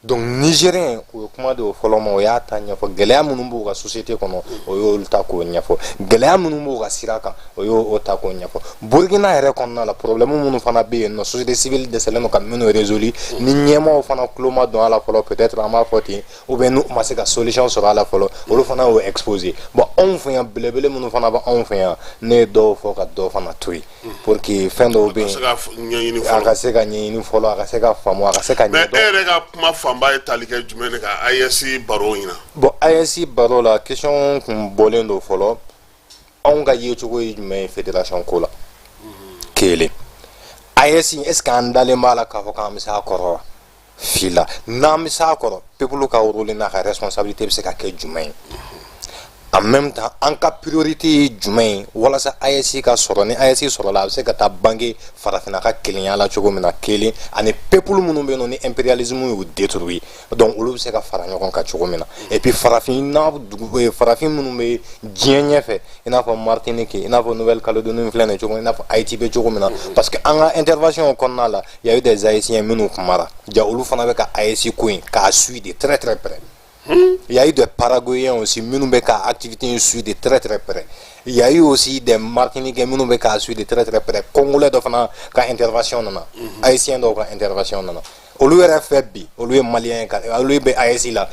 donc nigérien o ye kuma de o fɔlɔ ma o y'a ta ɲɛfɔ gɛlɛya minnu b'u ka société kɔnɔ o y'olu ta k'o ɲɛfɔ gɛlɛya minnu b'u ka sira kan o y'o ta k'o ɲɛfɔ burkina yɛrɛ kɔnɔna la problème minnu fana bɛ yen nɔ société civile dɛsɛlen don ka minnu résolu ni ɲɛmaaw fana tulo ma don a la fɔlɔ peut-être an b'a fɔ ten ou bien n'u ma se ka solution sɔrɔ a la fɔlɔ olu fana y'o exposé bon anw fɛ yan belebele minnu fana bɛ anw fɛ yan ne ye dɔw fɔ ka dɔ fana to yen pour que fɛn dɔw bɛ yen a ka se ka ɲɛɲini fɔlɔ a ka se ka faamu a ka se ka ɲɛdɔn. mais e yɛrɛ ka kuma fanba ye tali kɛ jumɛn de kan AES baro in na. bon AES baro la question kun bɔlen don fɔlɔ anw ka yecogo ye jumɛn ye fédération ko la kelen AES est ce que an dalen b'a la k'a fɔ k'an bɛ se a kɔrɔ wa fila n'an bɛ se a kɔrɔ peuple ka rôle n'a ka responsabilité bɛ se ka kɛ jumɛn ye en même temps an ka priorité ye jumɛn ye walasa AES ka sɔrɔ ni AES sɔrɔla a bɛ se ka taa bange farafinna ka kelenya la cogo min na kelen ani peuple minnu bɛ yen nɔ ni impérialisme y'u détruit donc olu bɛ se ka fara ɲɔgɔn kan cogo min na et puis farafin minnu bɛ diɲɛ ɲɛfɛ i n'a fɔ Martinique i n'a fɔ Nouvelle-Calédonie filɛ nin cogo min i n'a fɔ Haïti bɛ cogo min na parce que an ka intervention kɔnɔna la il y a eu des haïtiens minnu kumara ja olu fana bɛ ka AES ko in k'a suivre de très très près. Il y a eu des Paraguayens aussi, qui activité suivent de très très près. Il y a eu aussi des Martiniquais qui suivent de très très près. Congolais qui intervention nana, Haïtiens qui intervention nana. Au lieu de faire bi, au lieu de Maliens, au lieu de Haïti là,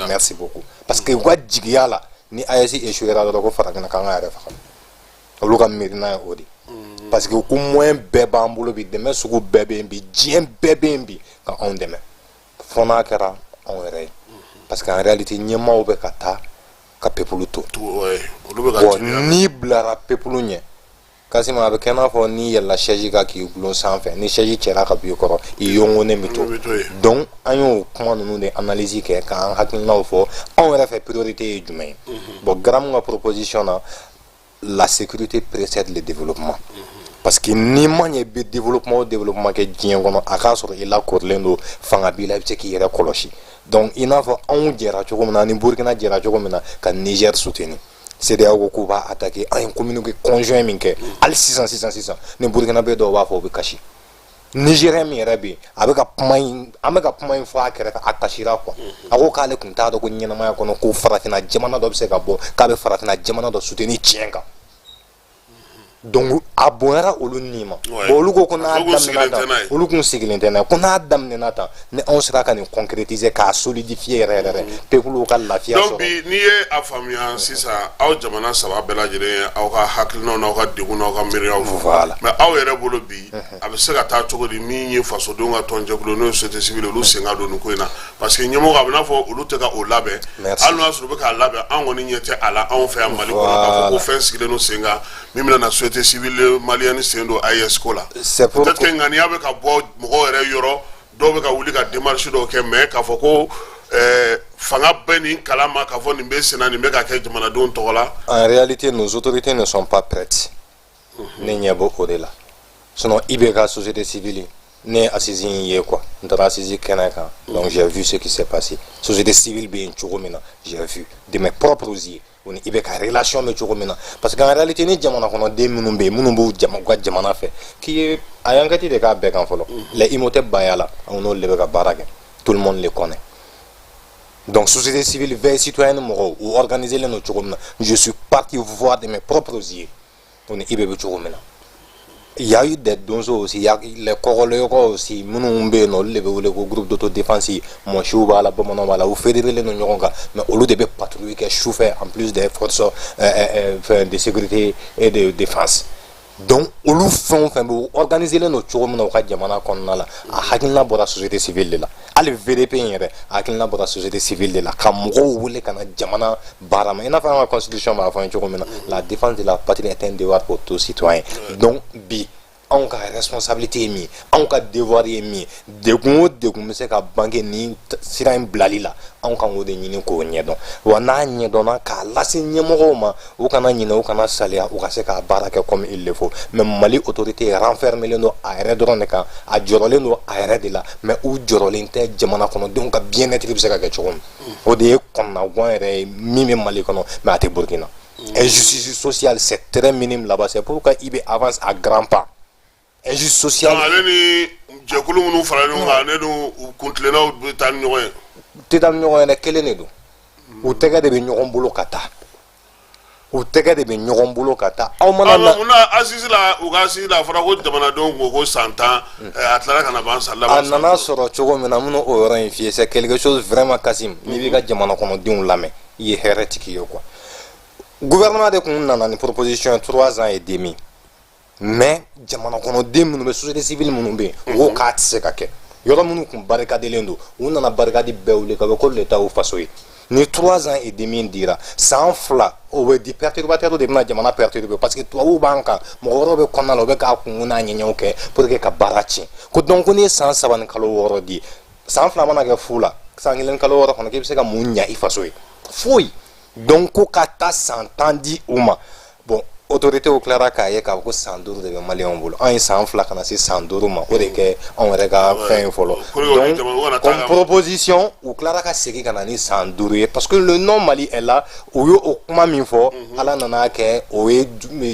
merci beaucoup. Parce que quoi digia là, ni Haïti échouera dans le faire que kanga refa. Au lieu de mirina odi. Parce que au moins bébé ambulo bi demain sugu bébé bi, dien bébé bi quand on demain. Fona kera on yɛrɛ parce que en réalité ɲɛmaaw bɛ ka taa ka peuple to bon n'i bilara peuple ɲɛ Kasima a bɛ kɛ n'a fɔ n'i yɛlɛla chaise kan k'i gulon sanfɛ ni chaise cɛra ka b'i kɔrɔ i yongonen bɛ to donc an y'o kuma ninnu de analyse kɛ k'an hakilinaw fɔ anw yɛrɛ fɛ priorité ye jumɛn ye bon Gramu ka proposition na la sécurité précède le développement parce que ni ma ɲɛ bɛ développement kɛ diɲɛ kɔnɔ a k'a sɔrɔ i lakorilen don fanga b'i la i bɛ se k'i yɛrɛ kɔlɔsi donc i n'a fɔ anw jɛra cogo min na ni Burkina jɛra cogo min na ka Niger soutenir CEDEAO ko k'u b'a attaquer an ye communiqué conjoint min kɛ hali sisan ni Burkina bɛ dɔw b'a fɔ u bɛ kasi Nigérien min yɛrɛ bɛ yen a bɛ ka kuma in an bɛ ka kuma in fɔ a kɛrɛfɛ a kasira quoi a ko k'ale tun t'a dɔn ko ɲɛnamaya kɔnɔ ko farafinna jamana dɔ bɛ se ka bɔ k'a bɛ farafinna jamana dɔ soutenir tiɲɛ kan donc a bonyara olu ni ma bon olu ko ko n'a daminɛna tan olu kun sigilen tɛ n'a ko n'a daminɛna tan ni anw sera ka nin concrétiser k'a solidifier yɛrɛ yɛrɛ peuple ka lafiya sɔrɔ donc bi n'i ye a faamuya sisan aw jamana saba bɛɛ lajɛlen aw ka hakilinaw n'aw ka degun n'aw ka miiriyaw fɔ mais aw yɛrɛ bolo bi a bɛ se ka taa cogo di min ye fasodenw ka tɔnjɛkulu n'o ye société civile olu sen ka don nin ko in na parce que ɲɛmɔgɔ a bɛ n'a fɔ olu tɛ ka o labɛn hali n'o y'a sɔrɔ u bɛ k'a labɛn an kɔni ɲɛ tɛ a la anw fɛ yan Mali kɔnɔ k'a fɔ ko fɛn sigilen don sen kan min bɛna na société civile Malienne sen don AES ko la peut-être que ŋaniya bɛ ka bɔ mɔgɔw yɛrɛ yɔrɔ dɔw bɛ ka wuli ka démarche dɔw kɛ mais k'a fɔ ko fanga bɛ nin kalama k'a fɔ nin bɛ sen na nin bɛ ka kɛ jamanadenw tɔgɔ la. En réalité nos autorités ne sont pas prêtes ne ɲɛ bɛ o de la sinon i bɛ ka société civile ne ye assise in ye quoi n taara assise kɛnɛ kan donc j'ai vu ce qui s'est passé société civile bɛ yen cogo min na j'ai vu de mes propres yeux ni i bɛ ka relation bɛ cogo min na parce que en réalité ni jamana kɔnɔden minnu bɛ yen minnu b'u ka jamana fɛ k'i ye a y'enquête de k'a bɛɛ kan fɔlɔ les Imhotep baya la anw n'olu de bɛ ka baara kɛ tout le monde les connaît donc société civile veille citoyenne mɔgɔw u organiser len don cogo min na je suis parti voir de mes propres yeux ni i bɛ cogo min na il y a eu des donsos aussi, il y a les Congolais aussi, nous le groupe d'autodéfense, mon chou va la bombe ou fédérer les non mais au lieu de patrouiller qui chauffait en plus des forces de sécurité et de défense. Donc, au lieu de organiser les autres choses, nous avons la société civile là. Allez VDP, la société civile là. Comme vous voulez que nous jamana barama. Il y a une constitution la défense de la patrie est un devoir pour tous citoyens. Donc, anw ka responsabilité ye min ye anw ka devoir ye min ye degun o degun bɛ se ka bange ni sira in bilali la anw kan k'o de ɲini k'o ɲɛdɔn wa n'a ɲɛdɔnna k'a lase ɲɛmɔgɔw ma u kana ɲinɛ u kana saliya u ka se k'a baara kɛ comme il le faut mais Mali autorité renfermelen don a yɛrɛ dɔrɔn de kan a jɔrɔlen don a yɛrɛ de la mais u jɔrɔlen tɛ jamana kɔnɔdenw ka bien-être bɛ se ka kɛ cogo min o de ye kɔnɔnagwan yɛrɛ ye min bɛ Mali kɔnɔ mais a tɛ Burkina injustice sociale c'est très minime là-bas c'est pourquoi IB avance à grands pas injustice sociale ale ni jɛkulu minnu fara ɲɔgɔn kan ne dun kuntilennaw bɛ taa ni ɲɔgɔn ye tɛ taa ni ɲɔgɔn ye dɛ kelen de don u tɛgɛ de bɛ ɲɔgɔn bolo ka taa u tɛgɛ de bɛ ɲɔgɔn bolo ka taa aw mana na munna asisi la u ka asisi la a fɔra ko jamanadenw ko san 10 a tilara ka na ban san laban a nana sɔrɔ cogo min na minnu o yɔrɔ in f'i ye c'est quelque chose vraiment Kasim n'i b'i ka jamana kɔnɔdenw lamɛn i ye hɛrɛ tigi ye quoi gouvernement de kun nana ni proposition 3 ans et demi mais jamana kɔnɔden minnu bɛ société civile minnu bɛ yen o k'a tɛ se ka kɛ yɔrɔ minnu kun barikadelen don u nana barikadi bɛɛ wuli ka bɛ ko l'État u faso ye ni 3 ans et demi dira san 2 o bɛ di perturbateur de bɛna jamana perturber parce que tubabuw b'an kan mɔgɔ wɛrɛw bɛ kɔnɔna la u bɛ k'a kungun n'a ɲɛɲɛw kɛ pour que ka baara tiɲɛ ko donc ko n'i ye san 3 ni kalo 6 di san 2 mana kɛ fu la san 1 kalo 6 kɔnɔ k'i bɛ se ka mun ɲɛ i faso ye foyi donc ko ka taa san 10 di u ma bon autorité o tilara k'a ye k'a fɔ ko san 5 de bɛ maliyɛnw bolo an ye san 2 kana se san 5 ma o de kɛ anw yɛrɛ ka fɛn ye fɔlɔ donc comme proposition u tilara ka segin ka na ni san 5 ye parce que le nom Mali est là u ye o kuma min fɔ ala nana kɛ o ye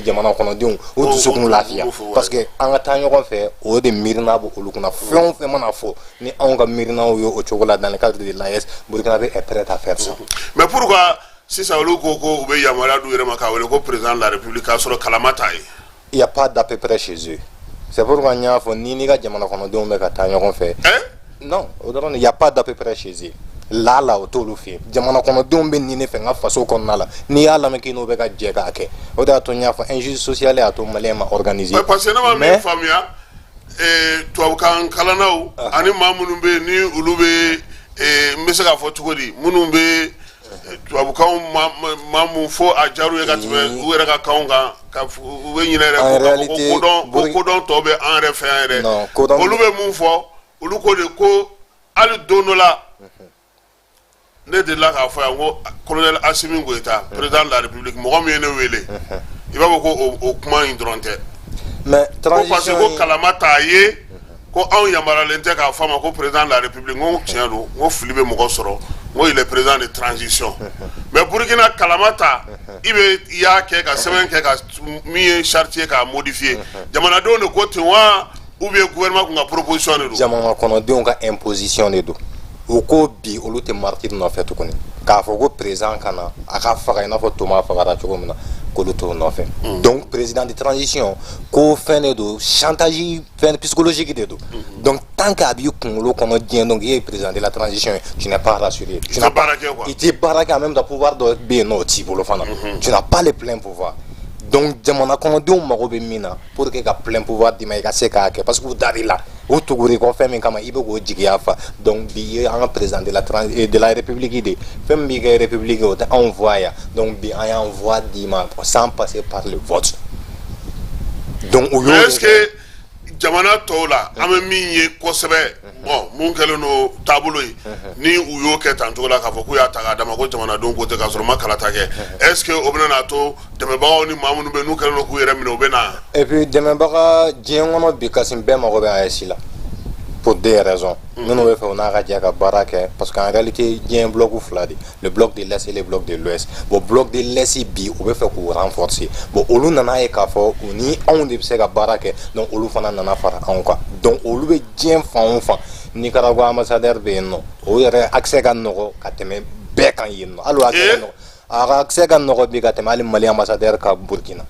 jamana kɔnɔdenw o dusukun lafiya parce que an ka taa ɲɔgɔn fɛ o de miirina bɛ olu kunna fɛn o fɛn mana fɔ ni anw ka miirinaw ye o cogo la dans le cadre de l'AES Burkina Faso est prêt à faire ça mais pourquoi sisan olu ko ko u bɛ yamaruya d'u yɛrɛ ma k'a wele ko président de la république k'a sɔrɔ kalama t'a ye il y a pas d'à peu près chez eux c'est pourquoi n y'a fɔ ni n'i ka jamana kɔnɔdenw bɛ ka taa ɲɔgɔn fɛ non o dɔrɔn il y a pas d'à peu près chez eux là o t'olu fɛ yen jamana kɔnɔdenw bɛ nin ne fɛ n ka faso kɔnɔna la n'i y'a lamɛn k'i n'o bɛ ka jɛ k'a kɛ o de y'a to n y'a fɔ injustice sociale y'a to maliyɛn ma organiser parce que ne ma min faamuya tubabukan kalannaw ani maa minnu bɛ yen ni olu bɛ n bɛ se k'a fɔ cogo di minnu bɛ tubabukanw ma mun fɔ a diyar'u ye ka tɛmɛ u yɛrɛ ka kanw kan ka u bɛ ɲinɛ yɛrɛ ko kodɔn tɔ bɛ an yɛrɛ fɛ yan yɛrɛ olu bɛ mun fɔ olu ko de ko hali don dɔ la ne delila k'a fɔ yan ko colonel Assimi Goïta président de la république mɔgɔ min ye ne wele i b'a fɔ ko o kuma in dɔrɔn tɛ ko parce que ko kalama t'a ye ko anw yamaruyalen tɛ k'a fɔ a ma ko président de la république n ko tiɲɛ don n ko fili bɛ mɔgɔ sɔrɔ n ko il est président de transition mais Burkina kalama ta i y'a kɛ ka sɛbɛn kɛ ka min ye charte ye k'a modifier jamanadenw de ko ten wa ou bien gouvernement kun ka proposition de don jamana kɔnɔdenw ka imposition de don o ko bi olu tɛ martyr nɔfɛ tuguni k'a fɔ ko président kana a ka faga i n'a fɔ Toma fagara cogo min na k'olu t'o nɔfɛ donc président de transition ko fɛn de don chantage fɛn psychologique de don donc tant que a b'i kunkolo kɔnɔ diɲɛ donc i ye président de la transition tu n'es pas rassuré i tɛ baara kɛ quoi i tɛ baara kɛ en même temps pouvoir dɔ bɛ yen nɔ o t'i bolo fana tu n'as pas le plein pouvoir donc jamana kɔnɔdenw mago bɛ min na pour que ka plein pouvoir d'i ma i ka se k'a kɛ parce que u dar'i la o tuguri kɔ fɛn min kama i bɛ k'o jigiya fa donc bi ye an ka président de la république de fɛn min b'i kɛ république o tɛ anw voix yan donc bi an y'an voix d'i ma sans passer par le vote donc o y'o est-ce que jamana tɔw la an bɛ min ye kosɛbɛ bon mun kɛlen don taabolo ye ni u y'o kɛ tan cogo la k'a fɔ k'u y'a ta k'a d'a ma ko jamanadenw ko tɛ k'a sɔrɔ u ma kalata kɛ est-ce que o bɛna n'a to dɛmɛbagaw ni maa minnu bɛ n'u kɛlen don k'u yɛrɛ minɛ u bɛ na et puis dɛmɛbaga diɲɛ kɔnɔ bi Kasim bɛɛ mago bɛ AES la pour deux raisons minnu bɛ fɛ u n'a ka jɛ ka baara kɛ parce qu'en réalité diɲɛ bloc fila de le bloc de l'Est et le bloc de l'Ouest bon bloc de l'Est bi u bɛ fɛ k'u renforcer bon olu nana ye k'a fɔ u ni anw de bɛ se ka baara kɛ donc olu fana nana fara anw kan donc olu bɛ diɲɛ fan o fan Nicaragua ambassadeur bɛ yen nɔ o yɛrɛ accès ka nɔgɔ ka tɛmɛ bɛɛ kan yen nɔ hali a ka accès ka nɔgɔ bi ka tɛmɛ hali Mali ambassadeur ka Burkina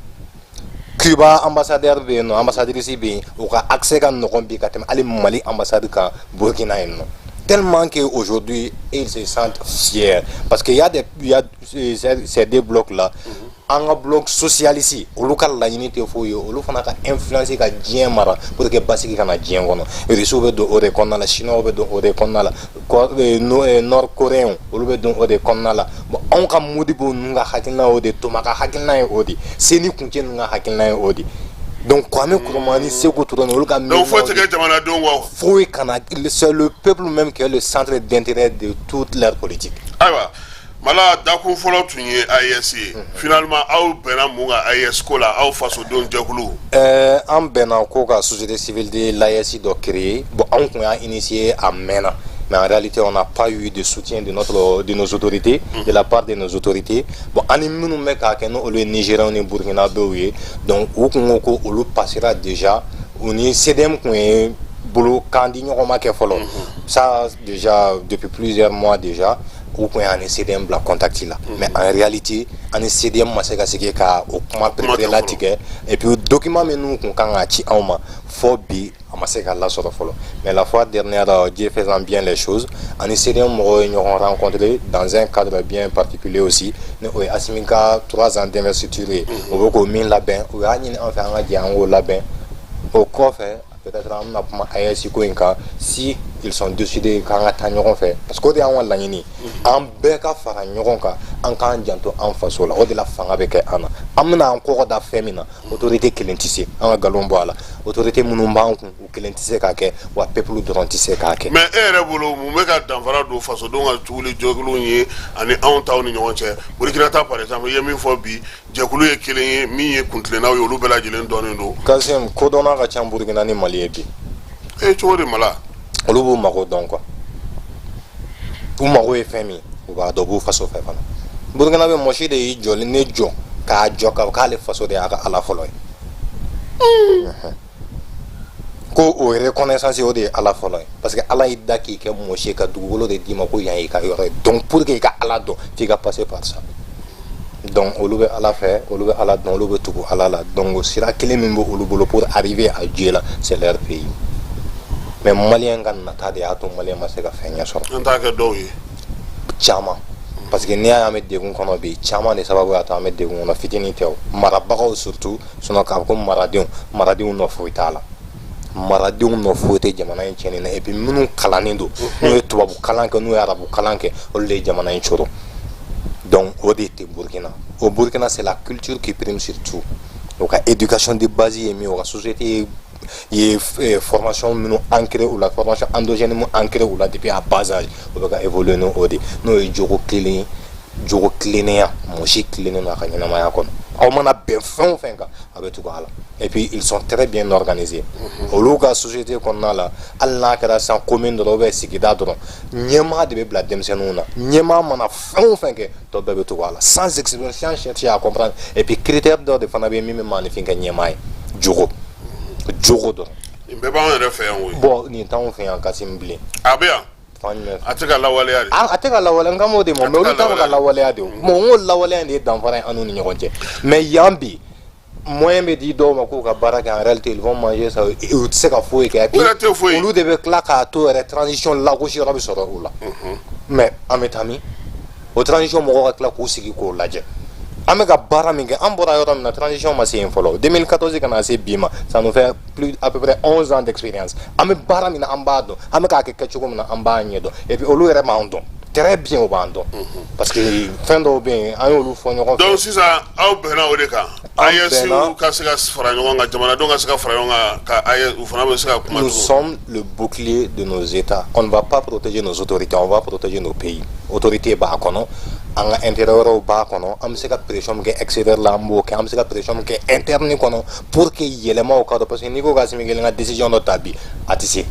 Cuba ambassadeur bɛ yen nɔ ambassadrice bɛ yen o ka accès ka nɔgɔ bi ka tɛmɛ hali Mali ambassade ka Burkina yen nɔ tellement que aujourd'hui ils se sentent fiers parce que il y a ces deux blocs là an ka bloc socialiste olu ka laɲini tɛ foyi ye olu fana ka influence ka diɲɛ mara pour que basigi kana diɲɛ kɔnɔ russiw bɛ don o de kɔnɔna la chinois bɛ don o de kɔnɔna la nord coréens olu bɛ don o de kɔnɔna la bon anw ka Modibo ninnu ka hakilina o de Toma ka hakilina ye o de Seni Kuncɛ ninnu ka hakilina ye o de donc Kwame Nkrumah ni Sékou Touré olu ka donc faut que jamanadenw wa foyi kana c'est le peuple même qui est le centre d'intérêt de toute leur politique. ayiwa mala dakun fɔlɔ tun ye AES ye finalement aw bɛnna mun kan AES ko la aw fasodenw jɛkulu an bɛnna ko ka société civile de l'AES dɔ créer bon anw kun y'a initié a mɛnna mais en réalité on n'a pas eu de soutien de nos autorités de la part de nos autorités bon ani minnu bɛ k'a kɛ n'olu ye Nigériens ni Burkinabéw ye donc u kun ko olu passera déjà u ni CDM kun ye bolo kan di ɲɔgɔn ma kɛ fɔlɔ ça déjà depuis plusieurs mois déjà ou qu'on a un CDM la contact là mais en réalité un CDM ma se ka sigi ka o kuma préparé la tigɛ et puis document minnu kun kan ka ci anw ma fo bi a ma se ka lasɔrɔ fɔlɔ mais la fois dernière Dieu faisant bien les choses un CDM mɔgɔw ye ɲɔgɔn rencontré dans un cadre bien particulier aussi ne o ye Assimi ka 3 ans d'investiture ye o bɛ k'o min labɛn o y'a ɲini an fɛ an ka jɛ an k'o labɛn o kɔfɛ peut-être on a pas AES ko in kan si ils sont décidés k'an ka taa ɲɔgɔn fɛ parce que o de y'an ka laɲini an bɛɛ ka fara ɲɔgɔn kan an k'an janto an faso la o de la fanga bɛ kɛ an na an bɛna an kɔkɔ da fɛn min na autorité kelen tɛ se an ka nkalon bɔ a la autorité minnu b'an kun u kelen tɛ se k'a kɛ wa peuple dɔrɔn tɛ se k'a kɛ. mais e yɛrɛ bolo mun bɛ ka danfara don fasodenw ka tuguli jɛkuluw ye ani anw taw ni ɲɔgɔn cɛ Burkina ta par exemple i ye min fɔ bi jɛkulu ye kelen ye min ye kuntilennaw ye olu bɛɛ lajɛlen dɔnnen don. Kasim kodɔnna ka ca Burkina ni Mali ye bi. cogo di mala olu b'u mago dɔn quoi u mago ye fɛn min u b'a dɔn u b'u faso fɛ fana Burkina bɛ mɔsi de y'i jɔlen ne jɔ k'a jɔ k'ale faso de y'a ka ala fɔlɔ ye ko o reconnaissance o de ye ala fɔlɔ ye parce que ala y'i da k'i kɛ mɔsi ye ka dugukolo de d'i ma ko yan y'i ka yɔrɔ ye donc pour que i ka ala dɔn f'i ka passer par ça donc olu bɛ ala fɛ olu bɛ ala dɔn olu bɛ tugu ala la donc sira kelen min bɛ olu bolo pour arriver à Dieu là c'est leur pays mais Malien ka nata de y'a to Malien ma se ka fɛn ɲɛ sɔrɔ an t'a kɛ dɔw ye caman parce que n'i y'a ye an bɛ degun kɔnɔ bi caman de sababu y'a to an bɛ degun kɔnɔ fitinin tɛ o marabagaw surtout sinon k'a fɔ ko maradenw nɔ foyi t'a la maradenw nɔ foyi tɛ jamana in tiɲɛni na et puis minnu kalannen don n'u ye tubabu kalan kɛ n'u ye arabu kalan kɛ olu de ye jamana in coro donc o de tɛ Burkina au Burkina c'est la culture qui prime surtout o ka éducation de base ye min o ka société ye formation minnu ancré ou la formation endogène minnu ancré ou la depuis à bas âge o bɛ ka évoluer n'o de n'o ye jogo tilennenya mɔsi tilennen n'a ka ɲɛnamaya kɔnɔ aw mana bɛn fɛn o fɛn kan a bɛ tugu a la et puis ils sont très bien organisés olu ka société kɔnɔna la hali n'a kɛra san commune dɔrɔn ou bien sigida dɔrɔn ɲɛmaa de bɛ bila denmisɛnninw na ɲɛmaa mana fɛn o fɛn kɛ tɔ bɛɛ bɛ tugu a la sans expérience sans chercher à comprendre et puis critère dɔ de fana bɛ yen min bɛ maanifin kɛ ɲɛmaa ye jogo dɔrɔn nin bɛɛ b'an yɛrɛ fɛ yan o ye bon nin t'anw fɛ yan Kasim bilen a bɛ yan fan jumɛn fɛ a tɛ ka lawaleya de a tɛ ka lawaleya n kan b'o de ma mais olu t'anw ka lawaleya de o bon n ko lawaleya de ye danfara ye an n'u ni ɲɔgɔn cɛ mais yan bi moyen bɛ di dɔw ma k'u ka baara kɛ en réalité ils vont manger ça u tɛ se ka foyi kɛ et puis olu de bɛ tila k'a to yɛrɛ transition lagosi yɔrɔ bɛ sɔrɔ u la mais an bɛ taa min o transition mɔgɔw ka tila k'u sigi k'o lajɛ an bɛ ka baara min kɛ an bɔra yɔrɔ min na transition ma se yen fɔlɔ 2014 ka na se bi ma ça nous fait plus à peu près 11 ans d'expérience an bɛ baara min na an b'a dɔn an bɛ k'a kɛ kɛcogo min na an b'a ɲɛ dɔn et puis olu yɛrɛ b'an dɔn très bien o b'an dɔn parce que fɛn dɔw bɛ yen an y'olu fɔ ɲɔgɔn fɛ donc sisan aw bɛnna o de kan AES ka se ka fara ɲɔgɔn kan jamanadenw ka se ka fara ɲɔgɔn kan ka AES u fana bɛ se ka kuma nous sommes le bouclier de nos états on ne va pas protéger nos autorités on va protéger nos pays autorité b'a kɔnɔ an ka intérieur wɛrɛw b'a kɔnɔ an bɛ se ka pression min kɛ extérieur la an b'o kɛ an bɛ se ka pression min kɛ interne kɔnɔ pour que yɛlɛmaw ka dɔn parce que n'i ko Assimi kelen ka décision dɔ ta bi a tɛ se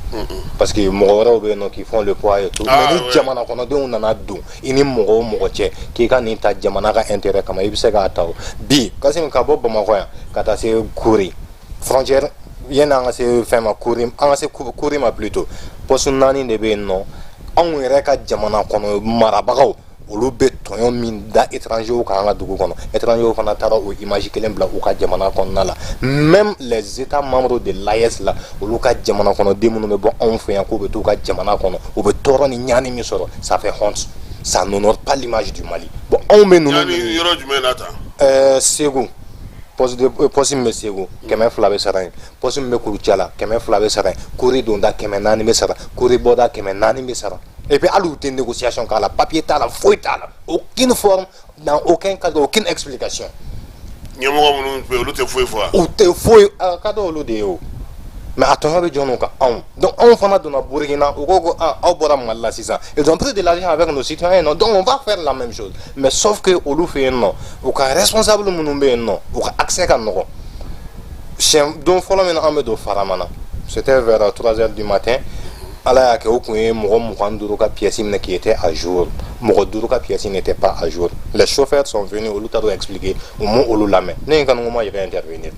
parce que mɔgɔ wɛrɛw bɛ yen nɔ qui font le poids et tout mais ni jamana kɔnɔdenw nana don i ni mɔgɔ o mɔgɔ cɛ k'i ka nin ta jamana ka intérêt kama i bɛ se k'a ta o bi Assimi ka bɔ Bamakɔ yan ka taa se Kori frontière yanni an ka se fɛn ma Kori an ka se Kori ma plutôt poste 4 de bɛ yen nɔ anw yɛrɛ ka jamana kɔnɔ marabagaw olu bɛ tɔɲɔ min da étrangers kan an ka dugu kɔnɔ étrangers fana taara o image kelen bila u ka jamana kɔnɔna la même les états membres de l'AES la olu ka jamana kɔnɔden minnu bɛ bɔ anw fɛ yan k'u bɛ t'u ka jamana kɔnɔ u bɛ tɔɔrɔ ni ɲani min sɔrɔ ça fait honte ça n'honore pas l'image du Mali bon anw bɛ ninnu ɲani yɔrɔ jumɛn na tan Segu poste min bɛ Segu 200 bɛ sara yen poste min bɛ Kurucala la 200 bɛ sara yen Kori donda 400 bɛ sara Kori bɔda 400 bɛ sara et puis hali u tɛ négociation k'a la papier t'a la foyi t'a la aucune forme dans aucun cadre aucune explication ɲɛmɔgɔ minnu bɛ olu tɛ foyi fɔ u tɛ foyi a ka da olu de ye o mais a tɔnɔ bɛ jɔn ka anw donc anw fana donna Burkina u ko ko aw bɔra Mali la sisan ils ont pris de l'argent avec nos citoyens non donc on va faire la même chose mais sauf que olu fɛ yen nɔ u ka responsable minnu bɛ yen nɔ u ka accès ka nɔgɔ don fɔlɔ min na an bɛ don Faramana c'était vers 3h du matin ala y'a kɛ o kun ye mɔgɔ 25 ka pièce minɛ qui était à jour mɔgɔ 5 ka pièce n'était pas à jour les chauffeurs sont venus olu taara expliquer u m'o olu lamɛn ne ye n kanu ko ma yɛrɛ intervenir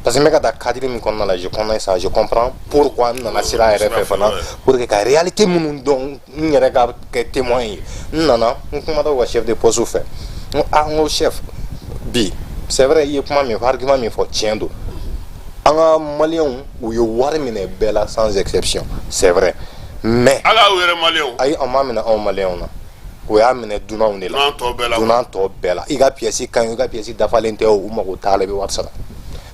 parce que n bɛ ka taa cadre min kɔnɔna la je connais ça je comprends pourquoi n nana sira yɛrɛ fɛ fana pour que ka réalité minnu dɔn n yɛrɛ ka kɛ témoin ye n nana n kumana u ka chef de poste fɛ n ko chef bi c'est vrai i ye kuma min fɔ argument min fɔ tiɲɛ don an ka maliyɛnw u ye wari minɛ bɛɛ la sans exception c'est vrai mais ala y'u yɛrɛ maliyɛnw ayi an m'a minɛ anw maliyɛnw na o y'a minɛ dunanw de la dunan tɔ bɛɛ la i ka pièce ka ɲi i ka pièce dafalen tɛ o u mago t'a la i bɛ wari sara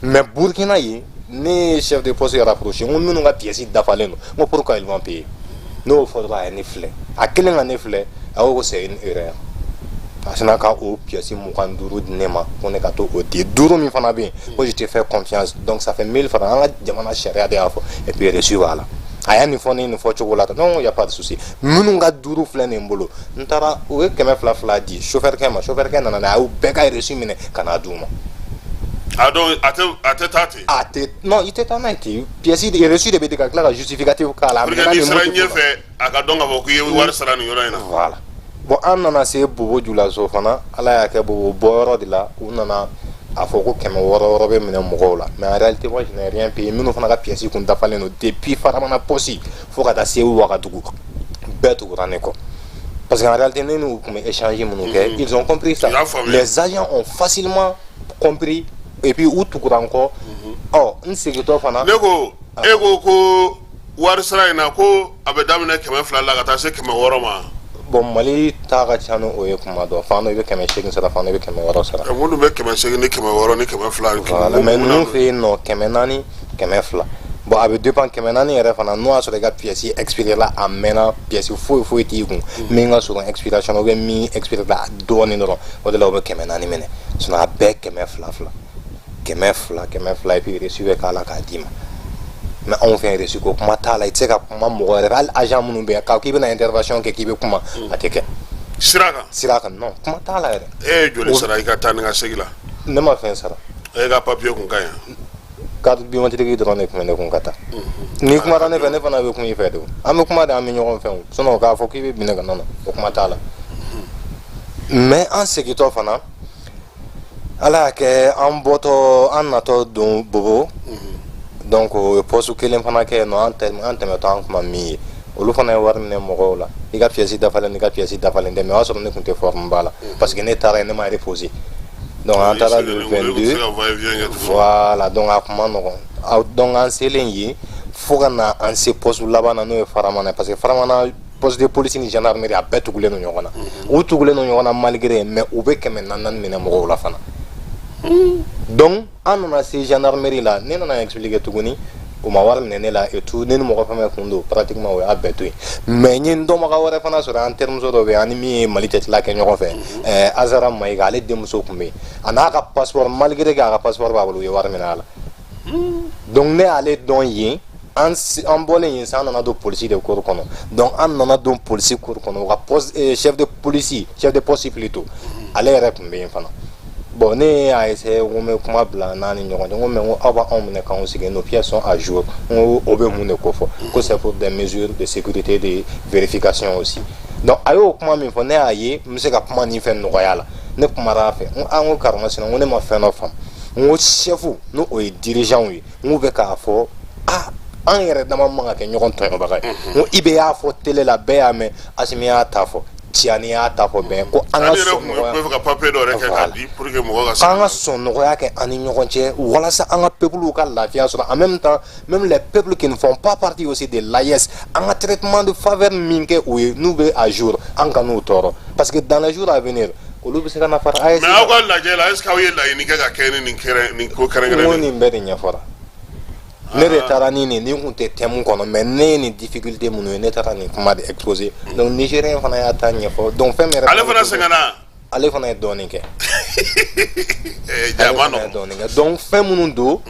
mais Burkina ye ne ye chef de poste yɛrɛ approché n ko minnu ka pièce dafalen don n ko pourquoi ils vont payer ne y'o fɔ dɔrɔn a ye ne filɛ a kelen ka ne filɛ a ko ko c'est une erreur a sinna ka o pièce 25 di ne ma ko ne ka to o di 5 min fana bɛ yen ko je te fais confiance donc ça fait 1000 francs an ka jamana sariya de y'a fɔ et puis reçu b'a la a y'a nin fɔ ne ye nin fɔ cogo la non y a pas de souci minnu ka 5 filɛ nin bolo n taara u ye 200 di chauffeur kɛ ma chauffeur kɛ nana a y'u bɛɛ ka reçu minɛ ka n'a d'u ma a donc a tɛ taa ten a tɛ non i tɛ taa n'a ye ten pièce de reçu de bɛ di ka tila ka justificatif k'a la pour que n'i sera ɲɛfɛ a ka dɔn k'a fɔ k'i ye wari sara nin yɔrɔ in na voilà bon an nana se Bobo Julaso fana ala y'a kɛ Bobo bɔyɔrɔ de la u nana a fɔ ko 600 bɛ minɛ mɔgɔw la mais en réalité moi je n'ai rien payé minnu fana ka pièce kun dafalen don depuis Faramana poste fo ka taa se Ouagadougou bɛɛ tugura ne kɔ parce que en réalité ne n'u kun bɛ échanger minnu kɛ ils ont compris ça les agents ont facilement compris et puis u tugura n kɔ ɔ n segintɔ fana ne ko e ko wari sara in na ko a bɛ daminɛ 200 la ka taa se 600 ma bon Mali ta ka ca ni o ye kuma dɔ fan dɔ i bɛ 800 sara fan dɔ i bɛ 600 sara minnu bɛ 800 ni 600 ni 200 voilà mais ninnu fɛ yen nɔ 400 200 bon a bɛ dépend 400 yɛrɛ fana n'o y'a sɔrɔ i ka pièce expiré la a mɛnna pièce foyi t'i kun min ka surun expiration ou bien min expiré la dɔɔnin dɔrɔn o de la o bɛ 400 minɛ sinon a bɛɛ 200 200 et puis reçu bɛ k'a la k'a d'i ma mais anw fɛ reçu ko kuma t'a la i tɛ se ka kuma mɔgɔ yɛrɛ hali agent minnu bɛ yan k'a k'i bɛna intervention kɛ k'i bɛ kuma a tɛ kɛ sira kan non kuma t'a la yɛrɛ e ye joli sara i ka taa ni ka segin la ne ma fɛn sara e ka papier kun ka ɲi carte biométrique dɔrɔn de kun bɛ ne kun ka taa n'i kumara ne fɛ ne fana bɛ kun i fɛ de an bɛ kuma de an bɛ ɲɔgɔn fɛ o sinon k'a fɔ k'i bɛ minɛ ka nɔnɔ o kuma t'a la mais an segintɔ fana ala y'a kɛ an bɔtɔ an natɔ don Bobo donc o ye poste kelen fana kɛ yen nɔ an tɛmɛtɔ an kuma min ye olu fana ye wari minɛ mɔgɔw la i ka pièce dafalen i ka pièce dafalen tɛ mais o y'a sɔrɔ ne tun tɛ forme ba la parce que ne taara yen ne ma reposer donc an taara le 22 voilà donc a kuma nɔgɔn donc an selen yen fo ka na an se poste laban na n'o ye Faramana parce que Faramana poste de police ni gendarmerie a bɛɛ tugulen don ɲɔgɔn na u tugulen don ɲɔgɔn na malgré mais u bɛ 400 minɛ mɔgɔw la fana donc an nana se gendarmerie la ne nana expliquer tuguni o ma wari minɛ ne la et tout ne ni mɔgɔ fɛn fɛn kun don pratiquement o y'a bɛɛ to yen mais n ye n dɔnbaga wɛrɛ fana sɔrɔ an terimuso dɔ bɛ yen an ni min ye Mali cɛtila kɛ ɲɔgɔn fɛ Azara Mayiga ale denmuso kun bɛ yen a n'a ka passeport malgré que a ka passeport b'a bolo u ye wari minɛ a la donc ne y'ale dɔn yen an bɔlen yen sisan an nana don polisi de cour kɔnɔ donc an nana don polisi cour kɔnɔ o ka chef de poste plutôt ale yɛrɛ kun bɛ yen fana bon ne y'a essayé n ko n bɛ kuma bila n'an ni ɲɔgɔn cɛ n ko mais n ko aw b'anw minɛ k'anw sigi nos pièces sont à jour n ko o bɛ mun de ko fɔ ko c'est pour des mesures de sécurité de vérification aussi donc a y'o kuma min fɔ ne y'a ye n bɛ se ka kuma nin fɛ nɔgɔya la ne kumara a fɛ n ko karimasina n ko ne ma fɛn dɔ faamu n ko chef n'o o ye dirigeant ye n ko bɛ k'a fɔ an yɛrɛ dama man ka kɛ ɲɔgɔn tɔɲɔbaga ye n ko i bɛ y'a fɔ télé la bɛɛ y'a mɛn Asimi y'a ta fɔ Tiani y'a ta fɔ bɛn ko an ka sɔn nɔgɔya kɛ an ni ɲɔgɔn cɛ walasa an ka peuple ka lafiya sɔrɔ en même temps même les peuples qui ne font pas partie aussi de l'AES an ka traitement de faveur min kɛ u ye n'u bɛ à jour an ka n'u tɔɔrɔ parce que dans les jours à venir olu bɛ se ka na fara AES mais aw ka lajɛ la est ce que aw ye laɲini kɛ ka kɛ ni nin ko kɛrɛnkɛrɛnnen n ko nin bɛɛ de ɲɛfɔra ne de taara ni nin kun tɛ thème kɔnɔ mais ne ye nin difficulté minnu ye ne taara nin kuma de exposer donc nigérien fana y'a ta ɲɛfɔ donc fɛn min yɛrɛ ale fana sɛgɛnna ale fana ye dɔɔnin kɛ donc fɛn minnu don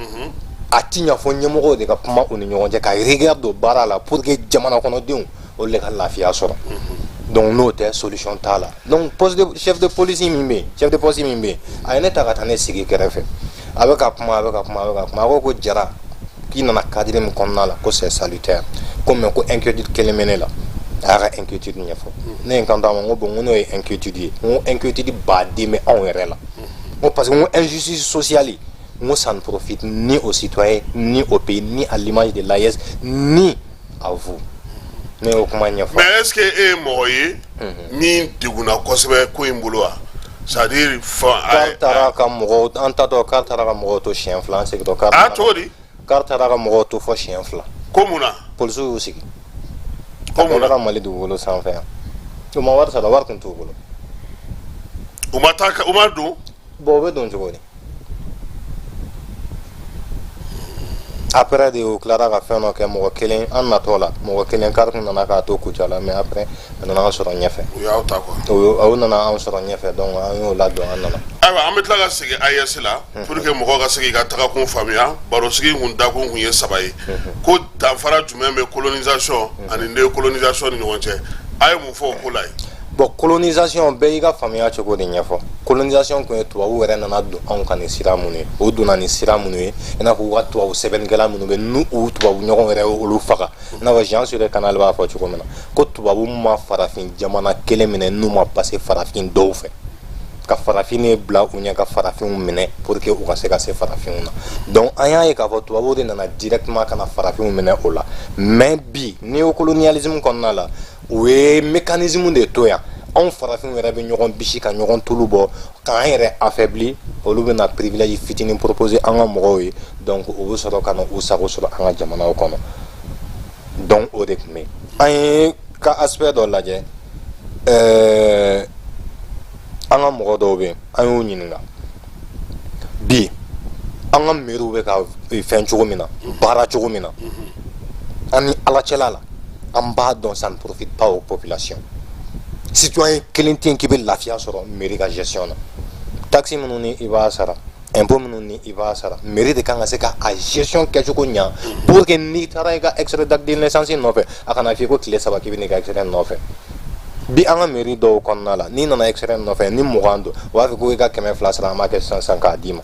a ti ɲa fɔ ɲɛmɔgɔw de ka kuma u ni ɲɔgɔn cɛ ka rigueur don baara la pour que jamana kɔnɔdenw olu de ka lafiya sɔrɔ donc n'o tɛ solution t'a la donc chef de police min bɛ yen chef de poste min bɛ yen a ye ne ta ka taa ne sigi kɛrɛfɛ a bɛ ka kuma a ko jara k'i nana cadre min kɔnɔna la ko c'est salutaire ko mais ko inquiétude kelen bɛ ne la a y'a ka inquiétude ɲɛfɔ ne ye n kan to a ma n ko bon n ko n'o ye inquiétude ye n ko inquiétude baden bɛ anw yɛrɛ la n ko parce que n ko injustice sociale n ko ça ne profite ni aux citoyens ni au pays ni à l'image de l'AES ni à vous ne y'o kuma ɲɛfɔ. mais est ce que e ye mɔgɔ ye min degunna kosɛbɛ ko in bolo wa c'est à dire k'ale taara ka mɔgɔw an tatɔ k'ale taara ka mɔgɔw to siɲɛ fila an segintɔ k'ale cogo di k'ale taara ka mɔgɔw to fɔ siɲɛ fila ko mun na polisiw y'u sigi ko mun na ka Mali dugukolo sanfɛ yan u ma wari sara wari tun t'u bolo u ma don bon u bɛ don cogo di après de o tilara ka fɛn dɔ kɛ mɔgɔ kelen an natɔ la mɔgɔ kelen kari tun nana k'a to Kucala la mais après a nana an sɔrɔ ɲɛfɛ u y'aw ta quoi o nana an sɔrɔ ɲɛfɛ donc an y'o ladon an nana ayiwa an bɛ tila ka segin AES la pour que mɔgɔw ka se k'i ka tagakun faamuya baro sigi kun dakun kun ye 3 ye ko danfara jumɛn bɛ colonisation ani décolonisation ni ɲɔgɔn cɛ a ye mun fɔ o ko la ye bon colonisation bɛɛ y'i ka faamuya cogo de ɲɛfɔ colonisation kun ye tubabu yɛrɛ nana don anw kan ni sira minnu ye o donna ni sira minnu ye i n'a fɔ u ka tubabu sɛbɛnnikɛla minnu bɛ n'u tubabu ɲɔgɔn yɛrɛ olu faga i n'a fɔ Jean Siré Canal b'a fɔ cogo min na ko tubabu ma farafin jamana kelen minɛ n'u ma passe farafin dɔw fɛ ka farafin bila u ɲɛ ka farafinw minɛ pour que u ka se farafinw na donc an y'a ye k'a fɔ tubabuw de nana directement ka na farafinw minɛ o la mais bi néocolonialisme kɔnɔna la u ye mécanisme de to yan anw farafinw yɛrɛ bɛ ɲɔgɔn bisi ka ɲɔgɔn tulu bɔ k'an yɛrɛ affaibli olu bɛ na privilège fitinin proposer an ka mɔgɔw ye donc u bɛ sɔrɔ ka na u sago sɔrɔ an ka jamanaw kɔnɔ donc o de tun bɛ yen an ye ka aspect dɔ lajɛ an ka mɔgɔ dɔw bɛ yen an y'u ɲininka bi an ka mairies bɛ ka fɛn cogo min na baara cogo min na an ni ala cɛla la an b'a dɔn ça ne profite pas aux populations citoyen kelen tɛ yen k'i bɛ lafiya sɔrɔ mairie ka gestion na taxe minnu ni i b'a sara impôt minnu ni i b'a sara mairie de kan ka se ka a gestion kɛcogo ɲa pour que n'i taara i ka extrait d'acte de naissance nɔfɛ a kana f'i ye ko tile 3 k'i bɛ n'i ka extrait nɔfɛ bi an ka mairie dɔw kɔnɔna la n'i nana extrait nɔfɛ ni 20 don u b'a fɔ ko i ka 100 sara an b'a kɛ 500 k'a d'i ma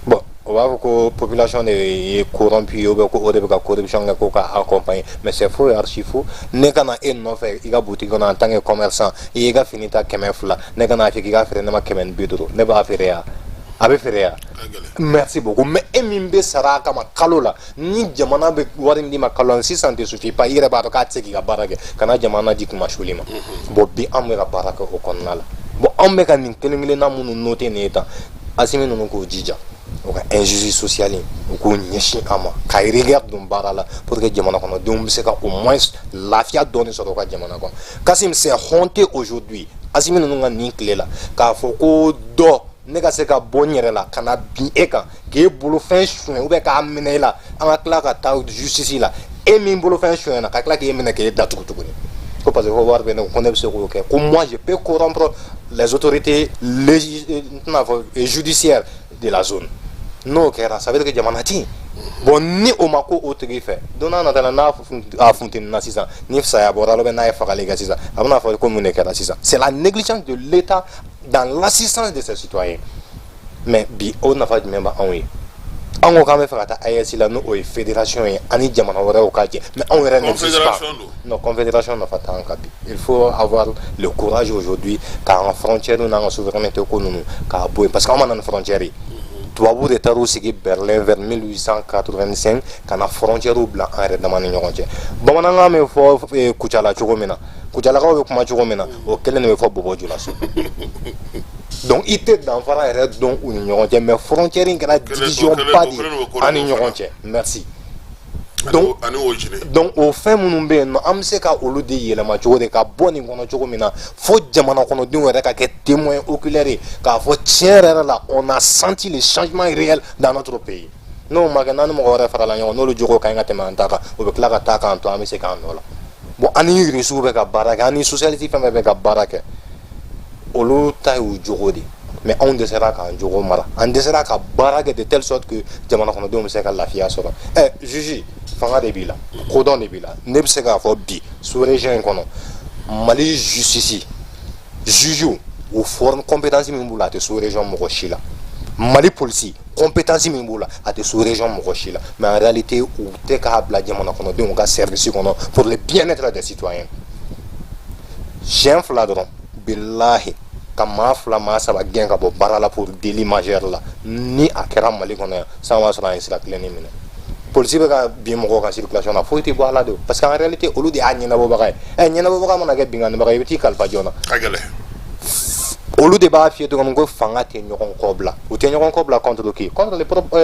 bon o b'a fɔ ko population de ye corrompu ye ou bien ko o de bɛ ka corruption kɛ ko ka accompagner mais c'est faux et archi faux ne ka na e nɔfɛ i ka boutique kɔnɔ en tant que commerçant i y'i ka fini ta 200 ne ka na fɛ k'i ka feere ne ma 150 ne b'a feere yan a bɛ feere yan merci beaucoup mais e min bɛ sara a kama kalo la ni jamana bɛ wari min d'i ma kalo la sisan tɛ suffit pas i yɛrɛ b'a dɔn k'a tɛ se k'i ka baara kɛ kana jamana di kumasuli ma bon bi an bɛ ka baara kɛ o kɔnɔna la bon an bɛ ka nin kelen-kelenna minnu noter nin ye tan Assimi ninnu k'o jija o ka injustice sociale u k'o ɲɛsin an ma ka rigueur don baara la pour que jamana kɔnɔdenw bɛ se ka au moins lafiya dɔɔni sɔrɔ u ka jamana kɔnɔ Kassim c'est honteux aujourd'hui Assimi ninnu ka nin tile la k'a fɔ ko dɔ ne ka se ka bɔ n yɛrɛ la ka na bin e kan k'e bolofɛn suɲɛ ou bien k'a minɛ i la an ka tila ka taa justice la e min bolofɛn suɲɛ na ka tila k'e minɛ k'e datugu tuguni ko parce que ko wari bɛ ne ko ne bɛ se k'o kɛ ko moi je peux corrompre les autorités judiciaires de la zone n'o kɛra ça veut dire que jamana ti bon ni o ma ko o tigi fɛ don n'a nata la n'a funteni na sisan ni saya bɔra ou bien n'a ye fagali kɛ sisan a bɛna fɔ ko mun de kɛra sisan c'est la négligence de l'État dans l'assistance de ses citoyens mais bi o nafa jumɛn bɛ anw ye an ko k'an bɛ fɛ ka taa AES la n'o ye fédération ye ani jamana wɛrɛw ka jɛ mais anw yɛrɛ n'existe pas non confédération nafa t'an kan bi il faut avoir le courage aujourd'hui k'an ka frontière n'an ka souveraineté ko ninnu k'a bɔ yen parce que anw ma na ni frontière ye tubabu de taar'u sigi Berlin vers 1885 ka na frontière bila an yɛrɛ dama ni ɲɔgɔn cɛ bamanankan bɛ fɔ Kucala cogo min na Kucalakaw bɛ kuma cogo min na o kelen de bɛ fɔ Bɔbɔjulaso donc i tɛ danfara yɛrɛ dɔn u ni ɲɔgɔn cɛ mais frontière in kɛra division ba de an ni ɲɔgɔn cɛ merci donc o fɛn minnu bɛ yen nɔ an bɛ se ka olu de yɛlɛma cogo de ka bɔ nin kɔnɔ cogo min na fo jamana kɔnɔdenw yɛrɛ ka kɛ témoin oculaire ye k'a fɔ tiɲɛ yɛrɛ la on a senti le changement réel dans notre pays n'o ma kɛ n'an ni mɔgɔ wɛrɛ farala ɲɔgɔn n'olu jogo ka ɲi ka tɛmɛ an ta kan o bɛ tila ka taa k'an to an bɛ se k'an nɔ la bon an ni irisiw bɛ ka baara kɛ an ni socialité fɛn fɛn bɛ ka baara kɛ olu ta y'u jogo de mais anw dɛsɛra k'an jogo mara an dɛsɛra ka baara kɛ de telle sorte que jamana kɔnɔdenw bɛ se ka lafiya sɔrɔ juge fanga de b'i la kodɔn de b'i la ne bɛ se k'a fɔ bi sous région in kɔnɔ Mali justice juge o forme compétence min b'u la a tɛ sous région mɔgɔ si la Mali police compétence min b'u la a tɛ sous région mɔgɔ si la mais en réalité u tɛ k'a bila jamana kɔnɔdenw ka service kɔnɔ pour le bien-être des citoyens siɲɛ fila dɔrɔn bilahi ka maa fila maa saba gɛn ka bɔ baara la pour délit majeur la ni a kɛra Mali kɔnɔ yan san b'a sɔrɔ an ye sira tilennin minɛ polisi bɛ ka bin mɔgɔw kan circulation na foyi tɛ bɔ a la de parce que en réalité olu de y'a ɲɛnabɔbaga ye ɲɛnabɔbaga mana kɛ binganibaga ye i bɛ t'i kalifa joona olu de b'a fiyɛ dɔrɔn ko fanga tɛ ɲɔgɔn kɔ bila u tɛ ɲɔgɔn kɔ bila contre qui contre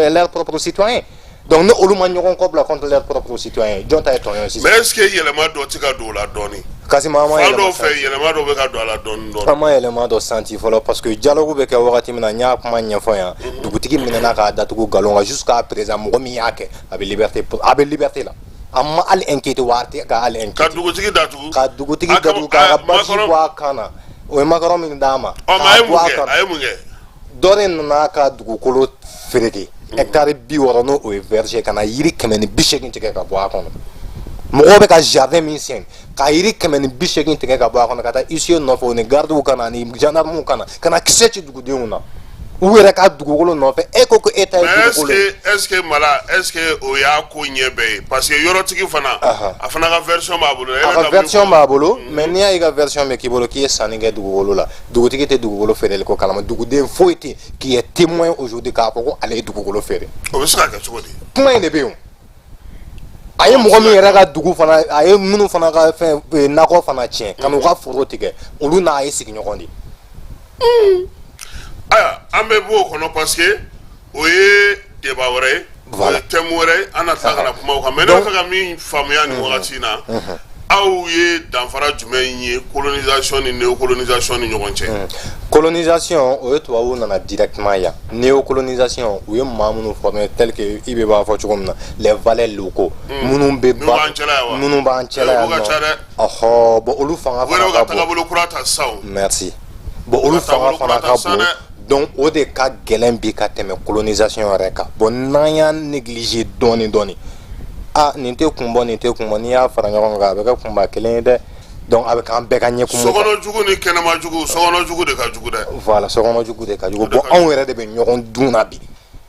leurs propres citoyens donc ni olu ma ɲɔgɔn kɔ bila contre leurs propres citoyens jɔn ta ye tɔɲɔ sisan mais est ce que yɛlɛma dɔ tɛ ka don o la dɔɔni kasi ma ma yɛlɛma fɛ yɛlɛma dɔ bɛ ka don a la dɔɔni dɔɔni an ma yɛlɛma dɔ santi fɔlɔ parce que dialogue bɛ kɛ wagati min na n y'a kuma ɲɛfɔ yan dugutigi minɛna k'a datugu galon kan jusqu'à présent mɔgɔ min y'a kɛ a bɛ liberté la a ma hali enquête wa tɛ ka hali enquête ka dugutigi datugu k'a datugu k'a ka baji bɔ a kan na o ye makɔrɔ min d'a ma a ye mun kɛ dɔ de nana ka dugukolo fereke hectare 60 n'o o ye verger ka na yiri 180 tigɛ ka bɔ a kɔnɔ mɔgɔw bɛ ka jardin min sen ka yiri 180 tigɛ ka bɔ a kɔnɔ ka taa huissier nɔfɛ o ni gardiw ka na ni gendarmew ka na kisɛ ci dugudenw na u yɛrɛ ka dugukolo nɔfɛ e ko e ta ye dugukolo est ce que Mala est ce que o y'a ko ɲɛ bɛɛ ye parce que yɔrɔtigi fana a fana ka version b'a bolo a ka version b'a bolo mais n'i y'a ye ka version bɛ k'i bolo k'i ye sanni kɛ dugukolo la dugutigi tɛ dugukolo feereli ko kalama duguden foyi tɛ qui est témoin aujourd'hui k'a fɔ ko ale ye dugukolo feere o bɛ se ka kɛ cogo di kuma in de bɛ yen a ye mɔgɔ min yɛrɛ ka dugu fana a ye minnu fana ka fɛn nakɔ fana tiɲɛ ka n'u ka foro tigɛ olu n'a ye sigiɲɔgɔn de aya an bɛ bɔ o kɔnɔ parce que o ye débat wɛrɛ ye o ye thème wɛrɛ ye an na tila ka na kuma o kan mais ne bɛ fɛ ka min faamuya nin wagati in na aw ye danfara jumɛn ye colonisation ni néocolonisation ni ɲɔgɔn cɛ colonisation o ye tubabuw nana directement yan néocolonisation u ye maa minnu former tel que i bɛ b'a fɔ cogo min na les valets locaux minnu b'an cɛla yan nɔ ɔhɔ bon olu fanga fana ka bon merci bon olu fanga fana ka bon donc o de ka gɛlɛn bi ka tɛmɛ colonisation yɛrɛ kan bon n'an y'a négliger dɔɔni nin tɛ kun bɔ nin tɛ kun bɔ n'i y'a fara ɲɔgɔn kan a bɛ kɛ kunba kelen ye dɛ donc a bɛ k'an bɛɛ ka ɲɛkumu sokɔnɔ jugu ni kɛnɛma jugu sokɔnɔ jugu de ka jugu dɛ voilà sokɔnɔ jugu de ka jugu bon anw yɛrɛ de bɛ ɲɔgɔn dun na bi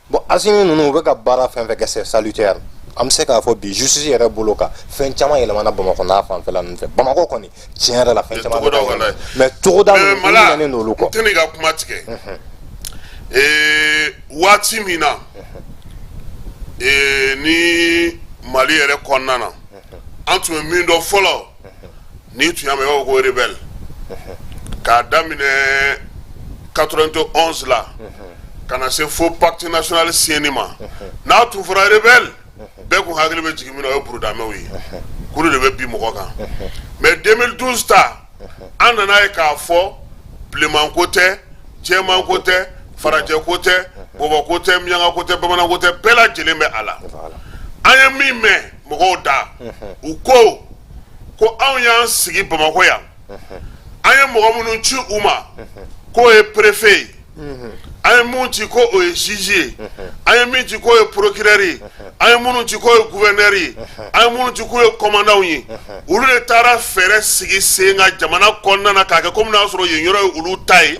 bon Asimi ninnu u bɛ ka baara fɛn fɛn kɛ c'est salutaire an bɛ se k'a fɔ bi justice yɛrɛ bolo kan fɛn caman yɛlɛmana Bamakɔ n'a fanfɛla ninnu fɛ Bamakɔ kɔni tiɲɛ yɛrɛ la fɛn caman bɛ ka yɛlɛma mais togoda ninnu ɲinɛnen n'olu kɔ n tɛ n'i ka kuma tigɛ waati min na ni Mali yɛrɛ kɔnɔna na an tun bɛ min dɔn fɔlɔ n'i tun y'a mɛn i b'a fɔ ko rebelle k'a daminɛ 91 la ka na se fo pacte national signé ma n'a tun fɔra rebelle bɛɛ kun hakili bɛ jigin min na o ye burudamɛw ye k'olu de bɛ bin mɔgɔ kan mais 2012 ta an nana ye k'a fɔ bilenmanko tɛ jɛmanko tɛ farajɛko tɛ bɔbɔko tɛ miyankako tɛ bamananko tɛ bɛɛ lajɛlen bɛ a la an ye min mɛn mɔgɔw da u ko anw y'an sigi Bamakɔ yan an ye mɔgɔ minnu ci u ma k'o ye préfet ye an ye mun ci ko o ye juge ye an ye min ci k'o ye procureur ye an ye minnu ci k'o ye gouverneur ye an ye minnu ci k'o ye commandant ye olu de taara fɛɛrɛ sigi sen ka jamana kɔnɔna na k'a kɛ komi n'a sɔrɔ yen yɔrɔ ye olu ta ye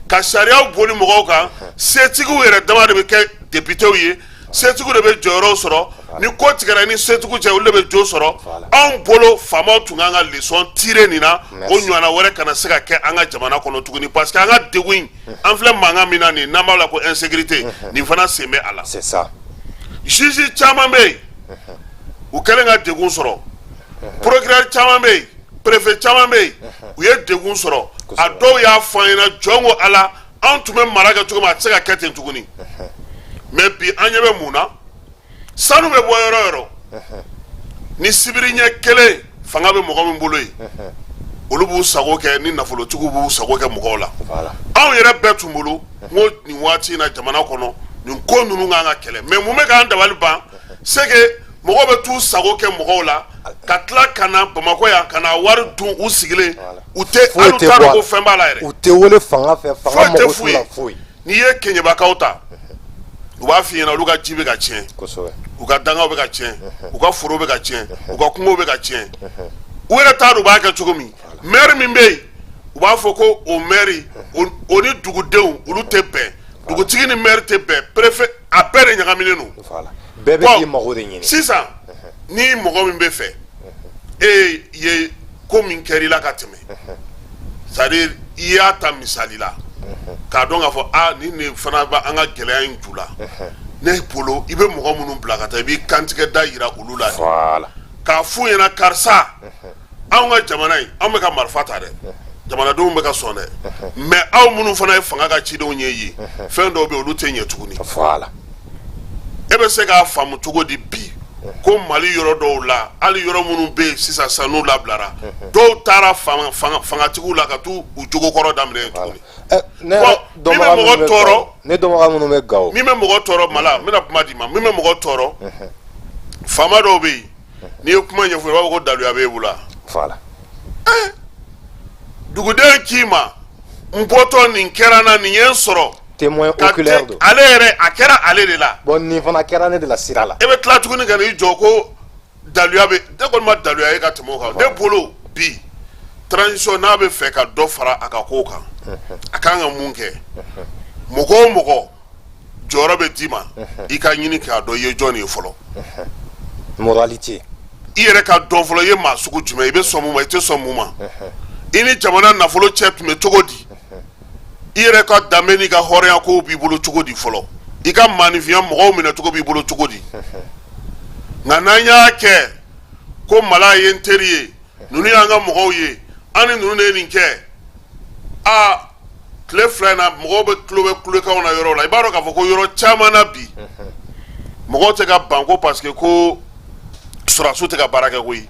ka sariyaw boli mɔgɔw kan setigiw yɛrɛ dama de bɛ kɛ députéw ye setigiw de bɛ jɔyɔrɔw sɔrɔ ni ko tigɛra ni setigiw cɛ olu de bɛ jo sɔrɔ anw bolo faamaw tun kan ka leçon tirer nin na o ɲɔgɔnna wɛrɛ kana se ka kɛ an ka jamana kɔnɔ tuguni parce que an ka degun in an filɛ mankan min na nin n'an b'a la ko insécurité nin fana sen bɛ a la c'est ça juge caman bɛ yen u kɛlen ka degun sɔrɔ procureur caman bɛ yen préfet caman bɛ yen u ye degun sɔrɔ a dɔw y'a fɔ an ɲɛna jɔn ko ala anw tun bɛ mara kɛ cogo min a tɛ se ka kɛ ten tuguni mais bi an ɲɛ bɛ mun na sanu bɛ bɔ yɔrɔ yɔrɔ ni sibiri ɲɛ kelen fanga bɛ mɔgɔ min bolo yen olu b'u sago kɛ ni nafolotigiw b'u sago kɛ mɔgɔw la anw yɛrɛ bɛɛ tun bolo n ko nin waati in na jamana kɔnɔ nin ko ninnu kan ka kɛlɛ mais mun bɛ k'an dabali ban c'est que mɔgɔw bɛ t'u sago kɛ mɔgɔw la ka tila ka na Bamakɔ yan ka na wari dun u sigilen u tɛ Foyi hali u tɛ t'a bɔ a dɔn la. ko fɛn b'a la yɛrɛ u tɛ wele fanga fɛ foyi fanga tɛ mago f'u t'u la ye foyi n'i ye Keɲebakaw ta u b'a f'i ɲɛna olu ka ji bɛ ka tiɲɛ kosɛbɛ u ka dangaw bɛ ka tiɲɛ u ka foro bɛ ka tiɲɛ u ka kungow bɛ ka tiɲɛ u yɛrɛ t'a dɔn u b'a kɛ cogo min maire min bɛ yen u b'a fɔ ko o maire o ni dugudenw olu tɛ bɛn dugutigi ni maire tɛ bɛn préfet a bɛɛ de ɲagaminen don voilà bɛɛ bɛ k'i mago de ɲini sisan ni mɔgɔ min bɛ fɛ e ye ko min kɛra i la ka tɛmɛ c'est à dire i y'a ta misali la k'a dɔn k'a fɔ nin de fana bɛ an ka gɛlɛya in ju la ne bolo i bɛ mɔgɔ minnu bila ka taa i b'i kantigɛ da yira olu la voilà k'a f'u ɲɛna karisa anw ka jamana in anw bɛ ka marifa ta dɛ jamanadenw bɛ ka sɔn dɛ mais aw minnu fana ye fanga ka cidenw ye yen fɛn dɔw bɛ yen olu tɛ ɲɛ tuguni voilà e bɛ se k'a faamu cogo di bi ko Mali yɔrɔ dɔw la hali yɔrɔ minnu bɛ yen sisan sa n'u labilara dɔw taara fangatigiw la ka t'u jogo kɔrɔ daminɛ yen tuguni ne min bɛ mɔgɔ tɔɔrɔ ne dɔnbaga minnu bɛ Gawo min bɛ mɔgɔ tɔɔrɔ Mala n bɛna kuma d'i ma min bɛ mɔgɔ tɔɔrɔ faama dɔw bɛ yen n'i ye kuma ɲɛfɔ i b'a fɔ ko daluya b'e bolo voilà duguden k'i ma n bɔtɔ nin kɛra n na nin ye n sɔrɔ témoin oculaire don ale yɛrɛ a kɛra ale de la bon nin fana kɛra ne de la sira la e bɛ tila tuguni ka n'i jɔ ko daluya bɛ ne kɔni ma daluya ye ka tɛmɛ o kan ne bolo bi transition n'a bɛ fɛ ka dɔ fara a ka kow kan a kan ka mun kɛ mɔgɔ o mɔgɔ jɔyɔrɔ bɛ d'i ma i ka ɲini k'a dɔn i ye jɔn de ye fɔlɔ moralité i yɛrɛ ka dɔn fɔlɔ i ye maa sugu jumɛn i bɛ sɔn mun ma i tɛ sɔn mun ma i ni jamana nafolo cɛ tun bɛ cogo di i yɛrɛ ka danbe n'i ka hɔrɔnya kow b'i bolo cogo di fɔlɔ i ka maanifinya mɔgɔw minɛ cogo b'i bolo cogo di nka n'an y'a kɛ ko Mala ye n teri ye ninnu y'an ka mɔgɔw ye an ni ninnu de ye nin kɛ tile fila in na mɔgɔw bɛ kulokanw na yɔrɔ la i b'a dɔn k'a fɔ ko yɔrɔ caman na bi mɔgɔw tɛ ka ban ko parce que ko sɔrɔdasiw tɛ ka baara kɛ koyi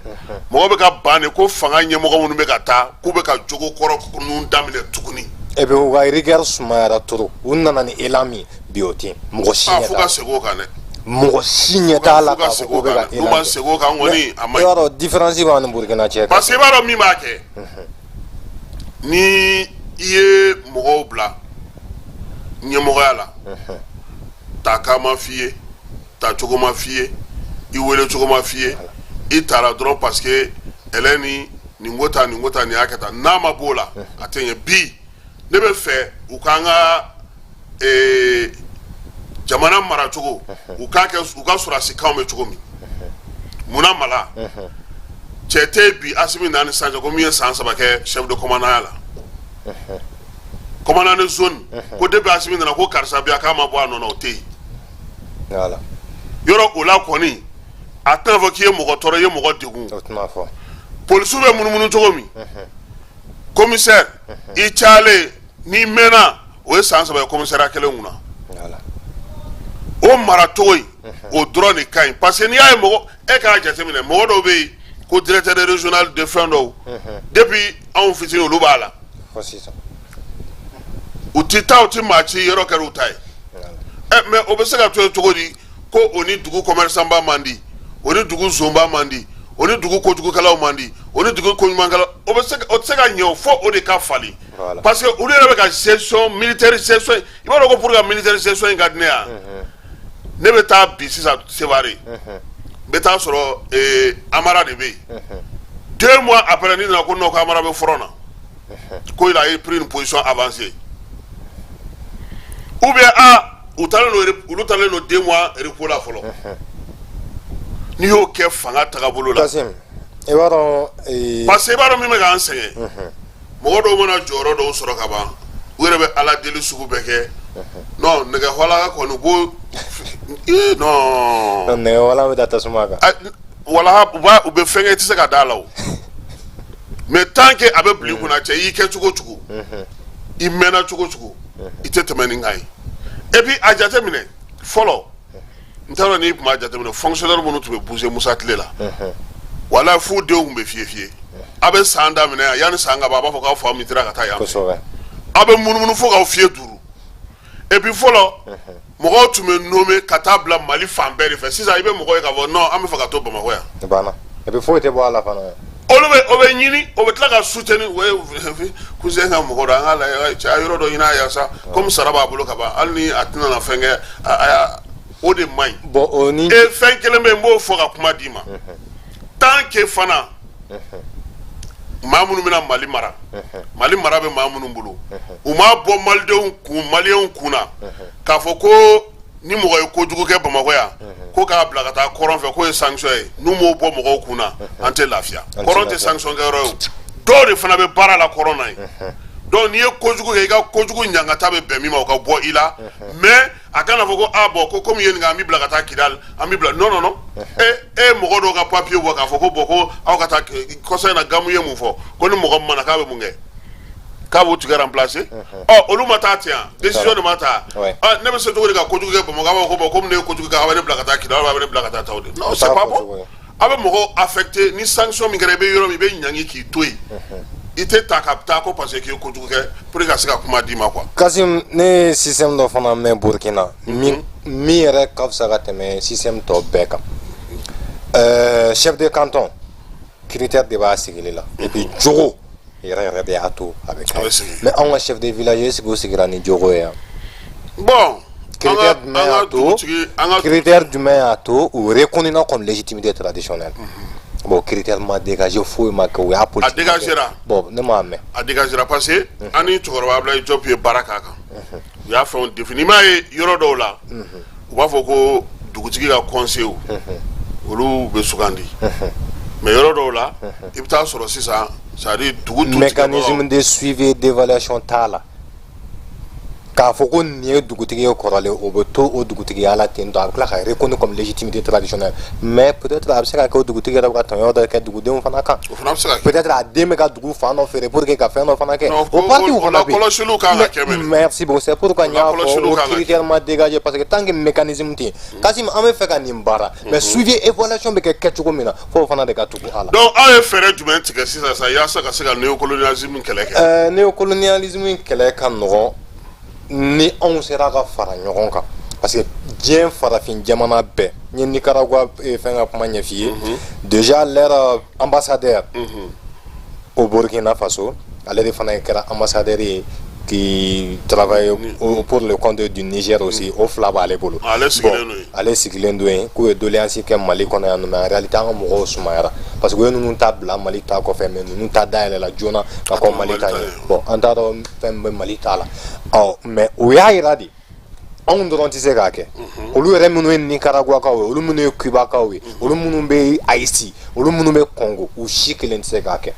mɔgɔw bɛ ka ban de ko fanga ɲɛmɔgɔ minnu bɛ ka taa k'u bɛ ka jogo kɔrɔ ninnu daminɛ tuguni e bɛ u ka rigueur sumayara trop u nana ni élan min bi o tɛ mɔgɔ si ɲɛ fo ka segin o kan dɛ mɔgɔ si ɲɛ t'a la k'a fɔ k'u bɛ ka n'u ma segin o kan kɔni a ma ɲi i b'a dɔn différence b'an ni Burkina cɛ parce que i b'a dɔn min b'a kɛ ni i ye mɔgɔw bila ɲɛmɔgɔya la takan ma f'i ye tacogo ma f'i ye i wele cogo ma f'i ye i taara dɔrɔn parce que ɛlɛ nin ko ta nin ko ta nin y'a kɛ tan n'a ma b'o la a tɛ ɲɛ bi ne bɛ fɛ u k'an ka jamana maracogo u k'a kɛ u ka sɔrɔdasikanw bɛ cogo min munna Mala cɛ tɛ bi Asimi Nani Sanjɛ ko min ye san 3 kɛ chef de commandant la commandant de zone ko depuis Asimi nana ko karisa bi a k'a ma bɔ a nɔ na o tɛ yen voilà yɔrɔ o la kɔni a tɛna fɔ k'i ye mɔgɔ tɔɔrɔ i ye mɔgɔ degun o tɛna fɔ polisiw bɛ munumunu cogo min commissaire i cayalen n'i mɛnna o ye san 3 ye commissariat kelen kunna voilà o maracogo in o dɔrɔn de ka ɲi parce que n'i y'a ye mɔgɔ e k'a jateminɛ mɔgɔ dɔw bɛ yen ko directeur régional de fɛn dɔw depuis anw fitinin olu b'a la fɔ sisan u ti taa u ti maa ci yɔrɔ kɛra u ta ye mais o bɛ se ka to yen cogo di ko o ni dugu commerçant ba man di o ni dugu zonba man di o ni dugu kojugukɛlaw man di o ni dugu koɲumankɛlaw o tɛ se ka ɲɛ o fo o de ka falen parce que olu yɛrɛ bɛ ka gestion militaire gestion i b'a dɔn ko pour que militaire gestion in ka di ne yan ne bɛ taa bi sisan Sevare n bɛ taa sɔrɔ Amara de bɛ yen 2 mois après ni nana ko non ko Amara bɛ front na ko il a pris une position avancée ou bien olu talen don 2 mois repos la fɔlɔ n'i y'o kɛ fanga tagabolo la Kasim i b'a dɔn parce que i b'a dɔn min bɛ k'an sɛgɛn mɔgɔ dɔw mana jɔyɔrɔ dɔw sɔrɔ ka ban u yɛrɛ bɛ ala deli sugu bɛɛ kɛ non nɛgɛhɔlaka kɔni ko non nɛgɛhɔla bɛ da tasuma kan walaha u bɛ fɛn kɛ i tɛ se ka d'a la o mais tant que a bɛ bila i kunna cɛ i y'i kɛ cogo cogo i mɛnna cogo cogo i tɛ tɛmɛ nin kan ye et puis a jateminɛ fɔlɔ n t'a dɔn n'i tun b'a jateminɛ fonctionnaire minnu tun bɛ bouger Musa tile la walahi f'u denw tun bɛ fiyɛ a bɛ san daminɛ yan yanni san ka ban a b'a fɔ k'aw fa min tera ka taa yan fɛ a bɛ munumunu fo k'aw fiyɛ 5 et puis fɔlɔ mɔgɔw tun bɛ nommé ka taa bila Mali fan bɛɛ de fɛ sisan i bɛ mɔgɔ ye k'a fɔ non an bɛ fɛ ka to Bamakɔ yan et puis faut te boire la fana o be nyini o be tla ka soutenir we cousin nga mo ra la cha yoro do ina ya sa comme saraba bolo ka ba alni atina na fenge o de mai bon oni e fen kele me mbo fo ka kuma dima tant que fana mamunu mina mali mara be mamunu bulu o ma bo maldeun ku malien kuna ka fo ko ni mo ko jugu ke bamako ya ko ka bla ka ta koron fe ko e sanction e nu mo bo mo kuna ante lafia koron te sanction ga ro do de fana be bara la corona donc ni e ko jugu ke ga ko jugu nyanga ta be bemi ma ko bo ila mais akana fo ko abo ko comme yen nga mi bla ka ta kidal ami bla non mo do ga papier bo ka fo ko boko aw ka ta ko sa na gamu ye mu fo ko ni mo ko mana ka be mu nge ka bo tu ga remplacer olu mata tian décision de mata ne be se to ga ko jugu ke mo ga ko comme ne ko jugu ga ne bla ka ta kidal ba ne bla ka ta tawde non c'est pas bon abe mo ko affecté ni sanction mi grebe yoro mi be nyangi ki toy ite takapta ko parce que ko jugu ke pour ga sika kuma di ma quoi Kasim ne système do fana me Burkina mi re ka sa ga teme système to beka chef de canton critère de base sigili la et puis jogo yere de ato avec mais on chef de village c'est go sigira ni jogo ya bon critère d'humain ato ou reconnu comme légitimité traditionnelle bon critère ma dégagé fou ma ko ya politique a dégagera bon ne ma me a dégagera passé ani tukoro abla job ye baraka kan ya fa on définiment yoro do la wa fo ko dugutigi ga conseil olu be sugandi mais yoro do la ibta soro sisa ça dit dugutu mécanisme de suivi et d'évaluation tala ka fo ko ni dugutigi korale o beto o dugutigi ala tendo akla ka reconnu comme légitimité traditionnelle mais peut-être absaka ko dugutigi ra ka tan da ka dugudem fana kan peut-être a deme ka dugu fana faire pour que ka fana fana ke o parti ou fana merci beaucoup c'est pourquoi nya fo critèrement dégagé parce que tant que mécanisme ti kasim ame fait ka nimbara mais suivi évaluation be ke ketchuko mina fo fana de ka tugu ala donc a faire du main que ça ya ça ka se ka néocolonialisme keleke néocolonialisme keleka no ni on sera ka fara ɲɔgɔn kan parce que diɲɛ farafin jamana bɛɛ ni Nicaragua fɛn ka kuma ɲɛf'i déjà leur ambassadeur au Burkina Faso ale de fana kɛra ambassadeur ye qui travaille pour le compte du Niger aussi au fila b'ale bolo ale sigilen do yen k'u ye doléance kɛ Mali kɔnɔ yan nɔ mais en réalité an ka mɔgɔw sumayara parce que u ye ninnu ta bila Mali ta kɔfɛ mais ninnu ta dayɛlɛla joona ka kɔ Mali ta ɲɛ bon an t'a dɔn fɛn bɛ Mali ta la mais o y'a yira de anw dɔrɔn tɛ se k'a kɛ olu yɛrɛ minnu ye Nicaraguakaw ye olu minnu ye Cubakaw ye olu minnu bɛ Haïti olu minnu bɛ Congo u si kelen tɛ se k'a kɛ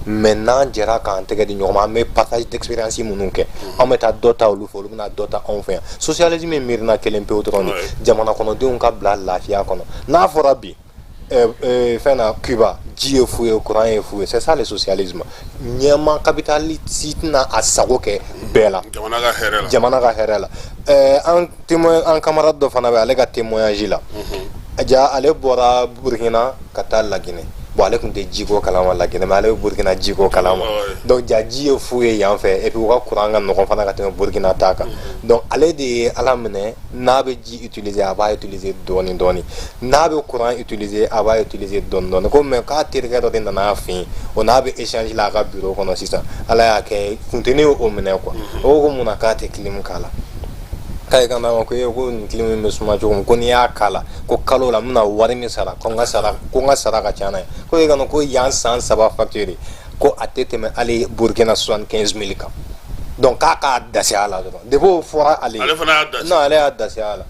maintenant jɛra k'an tɛgɛ di ɲɔgɔn ma an bɛ partage d'expérience minnu kɛ an bɛ taa dɔ ta olu fɛ olu bɛna dɔ ta anw fɛ yan socialisme ye miirina kelen pewu dɔrɔn de jamana kɔnɔdenw ka bila lafiya kɔnɔ n'a fɔra bi fɛn na Cuba ji ye fu ye courant ye fu ye c'est ça le socialisme ɲɛma capitaliste tɛna a sago kɛ bɛɛ la jamana ka hɛrɛ la an camarade dɔ fana bɛ ale ka témoignage la ja ale bɔra Burkina ka taa Laginɛ bon ale tun tɛ jiko kalama Laginɛ mais ale bɛ Burkina jiko kalama donc ja ji ye fu ye yan fɛ et puis u ka courant ka nɔgɔn fana ka tɛmɛ Burkina ta kan donc ale de ye ala minɛ n'a bɛ ji utiliser a b'a utiliser dɔɔni dɔɔni n'a bɛ courant utiliser a b'a utiliser dɔɔni dɔɔni ko mais k'a terikɛ dɔ de nana a fɛ yen o n'a bɛ échange la a ka bureau kɔnɔ sisan ala y'a kɛ funteni y'o minɛ quoi o ko mun na k'a tɛ clim k'a la k'a ye kan d'a ma ko ko nin clim in bɛ suma cogo min ko n'i y'a k'a la ko kalo la n bɛna wari min sara ko n ka sara ka ca n'a ye ko e ka ko yan san 3 facture ko a tɛ tɛmɛ hali Burkina 75,000 kan donc k'a k'a dasi a la dɔrɔn depuis o fɔra ale ye non ale y'a dasi a la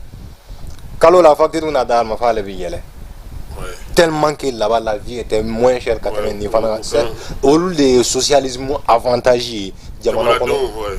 kalo la facture na d'a ma fɔ ale bɛ yɛlɛ tellement que là-bas la vie était moins chère qu'à nin fana olu de ye socialisme avantage ye jamana kɔnɔ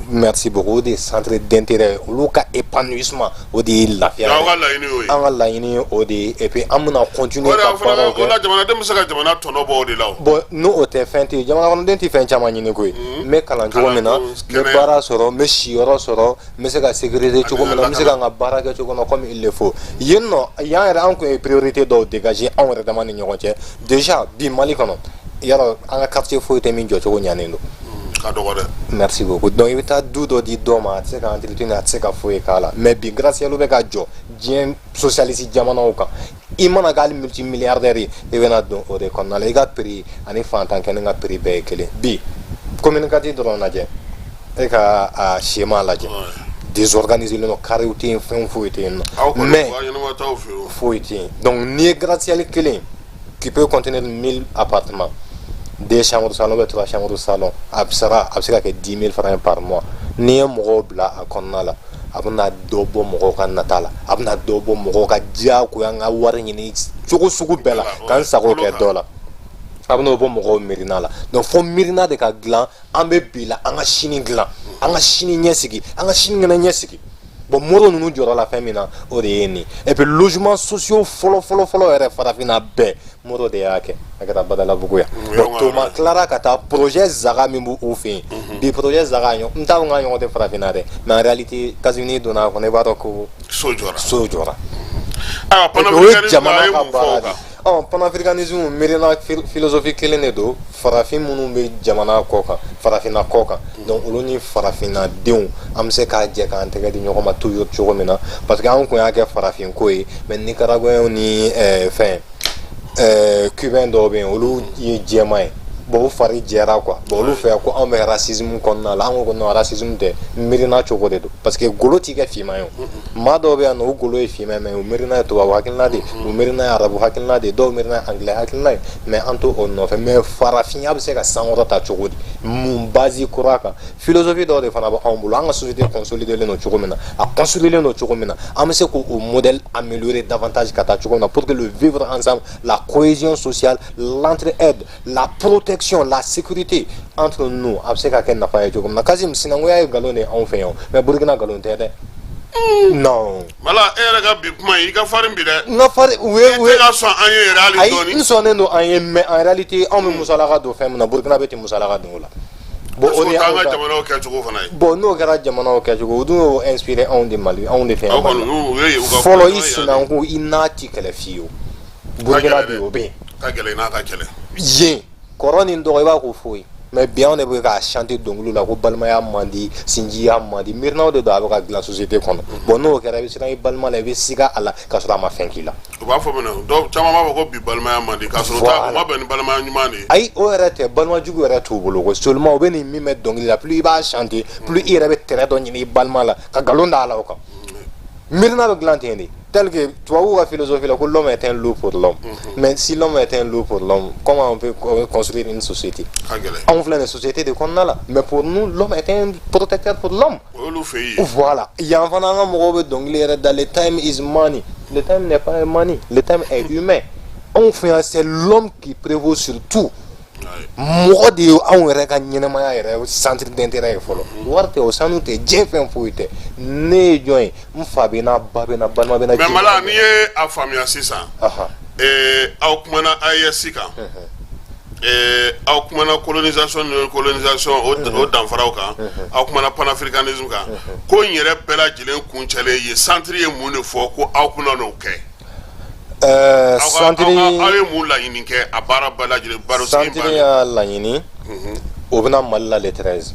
merci beaucoup des centres d'intérêt olu ka épanouissement o de ye lafiya an ka laɲini ye o de ye et puis an bɛna continuer ka baaraw kɛ jamanaden bɛ se ka jamana tɔnɔ bɔ o de la bon n'o tɛ fɛn tɛ jamana kɔnɔden tɛ fɛn caman ɲini koyi n bɛ kalan cogo min na n bɛ baara sɔrɔ n bɛ siyɔrɔ sɔrɔ n bɛ se ka sécurité cogo min na n bɛ se ka n ka baara kɛ cogo min na comme il le faut yen nɔ yan yɛrɛ an tun ye priorité dɔw dégager anw yɛrɛ dama ni ɲɔgɔn cɛ déjà bi Mali kɔnɔ yarɔ an ka quartier foyi tɛ min jɔcogo ɲanen don merci beaucoup donc i bɛ taa du dɔ di dɔ ma a tɛ se ka entretenir a tɛ se ka foyi k'a la mais bi gratte-ciel bɛ ka jɔ diɲɛ socialiste jamanaw kan i mana k'ale multimilliardaire ye i bɛna don o de kɔnɔna la i ka prix ani fantan kɛnɛ ka prix bɛɛ ye kelen bi communicatif dɔrɔn lajɛ e ka a schéma lajɛ désorganisé len don carrew tɛ yen fɛn foyi tɛ yen nɔ mais foyi tɛ yen donc n'i ye gratte-ciel kelen qui peut contenir 1000 appartements 2 chambres salon ou 3 chambres salon a bɛ se ka kɛ 10 000 francs par mois n'i ye mɔgɔw bila a kɔnɔna la a bɛna dɔ bɔ mɔgɔw ka nata la a bɛna dɔ bɔ mɔgɔw ka diyagoya n ka wari ɲini cogo sugu bɛɛ la k'an sago kɛ dɔ la a bɛna bɔ mɔgɔw miirina la donc fo miirina de ka dilan an bɛ bi la an ka sini dilan an ka sini ɲɛsigi an ka sini ŋɛnɛ ɲɛsigi bon moro ninnu jɔra la fɛn min na o de ye nin et puis logements sociaux fɔlɔ yɛrɛ farafinna bɛɛ moro de y'a kɛ a kɛra badalabugu yan bon tuma tilara ka taa projet zaga min b'u fɛ yen bi projet zaga n t'a dɔn k'a ɲɔgɔn tɛ farafinna dɛ mais en réalité kasini donna a kɔnɔ i b'a dɔn ko so jɔra o ye jamana ka baara de panafricanisme miirina philosophie kelen de don farafin minnu bɛ jamana kɔ kan farafinna kɔ kan donc olu ni farafinna denw an bɛ se k'a jɛ k'an tɛgɛ di ɲɔgɔn ma toujours cogo min na parce que an kun y'a kɛ farafin ko ye mais nicaragüenw ni fɛn cubain dɔw bɛ yen olu ye jɛman ye bon u fari jɛra quoi bon olu fɛ ko anw bɛ racisme kɔnɔna la an ko non racisme tɛ miirina cogo de don parce que golo t'i kɛ finman ye o maa dɔw bɛ yan nɔ u golo ye finman mais u miirina ye tubabu hakilina de ye u miirina ye arabu hakilina de ye dɔw miirina ye anglais hakilina ye mais an t'o nɔfɛ mais farafinya bɛ se ka sankɔrɔ ta cogo di mun base kura kan philosophie dɔw de fana bɛ anw bolo an ka société consolidé len don cogo min na a construit len don cogo min na an bɛ se k'o modèle améliorer davantage ka taa cogo min na pour que le vivre ensemble la cohésion sociale l'entraide la protection la sécurité entre nous a bɛ se ka kɛ nafa ye cogo min na Kasim sinankunya ye nkalon de ye anw fɛ yan mais Burkina nkalon tɛ dɛ non mala e yɛrɛ ka bi kuma i ka farin bi dɛ n ka farin u ye ka sɔn an ye yɛrɛ hali dɔɔni n sɔnnen don an ye mais en réalité anw bɛ musalaka don fɛn min na Burkina bɛ ten musalaka don o la bon o de y'an ka jamanaw kɛcogo fana ye bon n'o kɛra jamanaw kɛcogo o dun y'o inspiré anw de Mali anw de fɛ yan fɔlɔ i sinanku i n'a ti kɛlɛ fiyewu Burkina bi o bɛ yen ka gɛlɛn n'a ka kɛlɛ yen kɔrɔ ni dɔgɔ i b'a ko foyi mais bi anw de bɛ k'a chanter dɔnkiliw la ko balimaya man di sinjiya man di miirinaw de don a bɛ ka dilan société kɔnɔ bon n'o kɛra i bɛ siran i balima la i bɛ siga a la k'a sɔrɔ a ma fɛn k'i la u b'a fɔ minɛ dɔw caman b'a fɔ ko bi balimaya man di k'a sɔrɔ o ma bɛn ni balimaya ɲuman de ye ayi o yɛrɛ tɛ balimajugu yɛrɛ t'u bolo ko seulement u bɛ nin min bɛ dɔnkili la plus i b'a chanter plus i yɛrɛ bɛ tɛrɛ dɔ ɲini i balima la ka nkalon da a la o kan miirina bɛ dilan ten de tel que tubabuw ka philosophie là que l'homme est un loup pour l'homme mais si l'homme est un loup pour l'homme comment on peut construire une société on veut une société de kɔnɔna la mais pour nous l'homme est un protecteur pour l'homme voilà yan fana an ka mɔgɔw bɛ dɔnkili yɛrɛ da le time is money le time n'est pas money le time est humain anw fɛ yan c'est l'homme qui prévaut sur tout mɔgɔ de ye anw yɛrɛ ka ɲɛnɛmaya yɛrɛ centre d'intérêt ye fɔlɔ wari tɛ o sanu tɛ diɲɛ fɛn foyi tɛ ne ye jɔn ye n fa bɛ na ba bɛ na balima bɛ na mais Mala n'i ye a faamuya sisan aw kumana AES kan aw kumana colonisation o danfaraw kan aw kumana panafricanisme kan ko in yɛrɛ bɛɛ lajɛlen kuncɛlen ye centre ye mun de fɔ ko aw kuna n'o kɛ centre aw ye mun laɲini kɛ a baara bɛɛ lajɛlen baro sigi centre y'a laɲini o bɛna Mali la le 13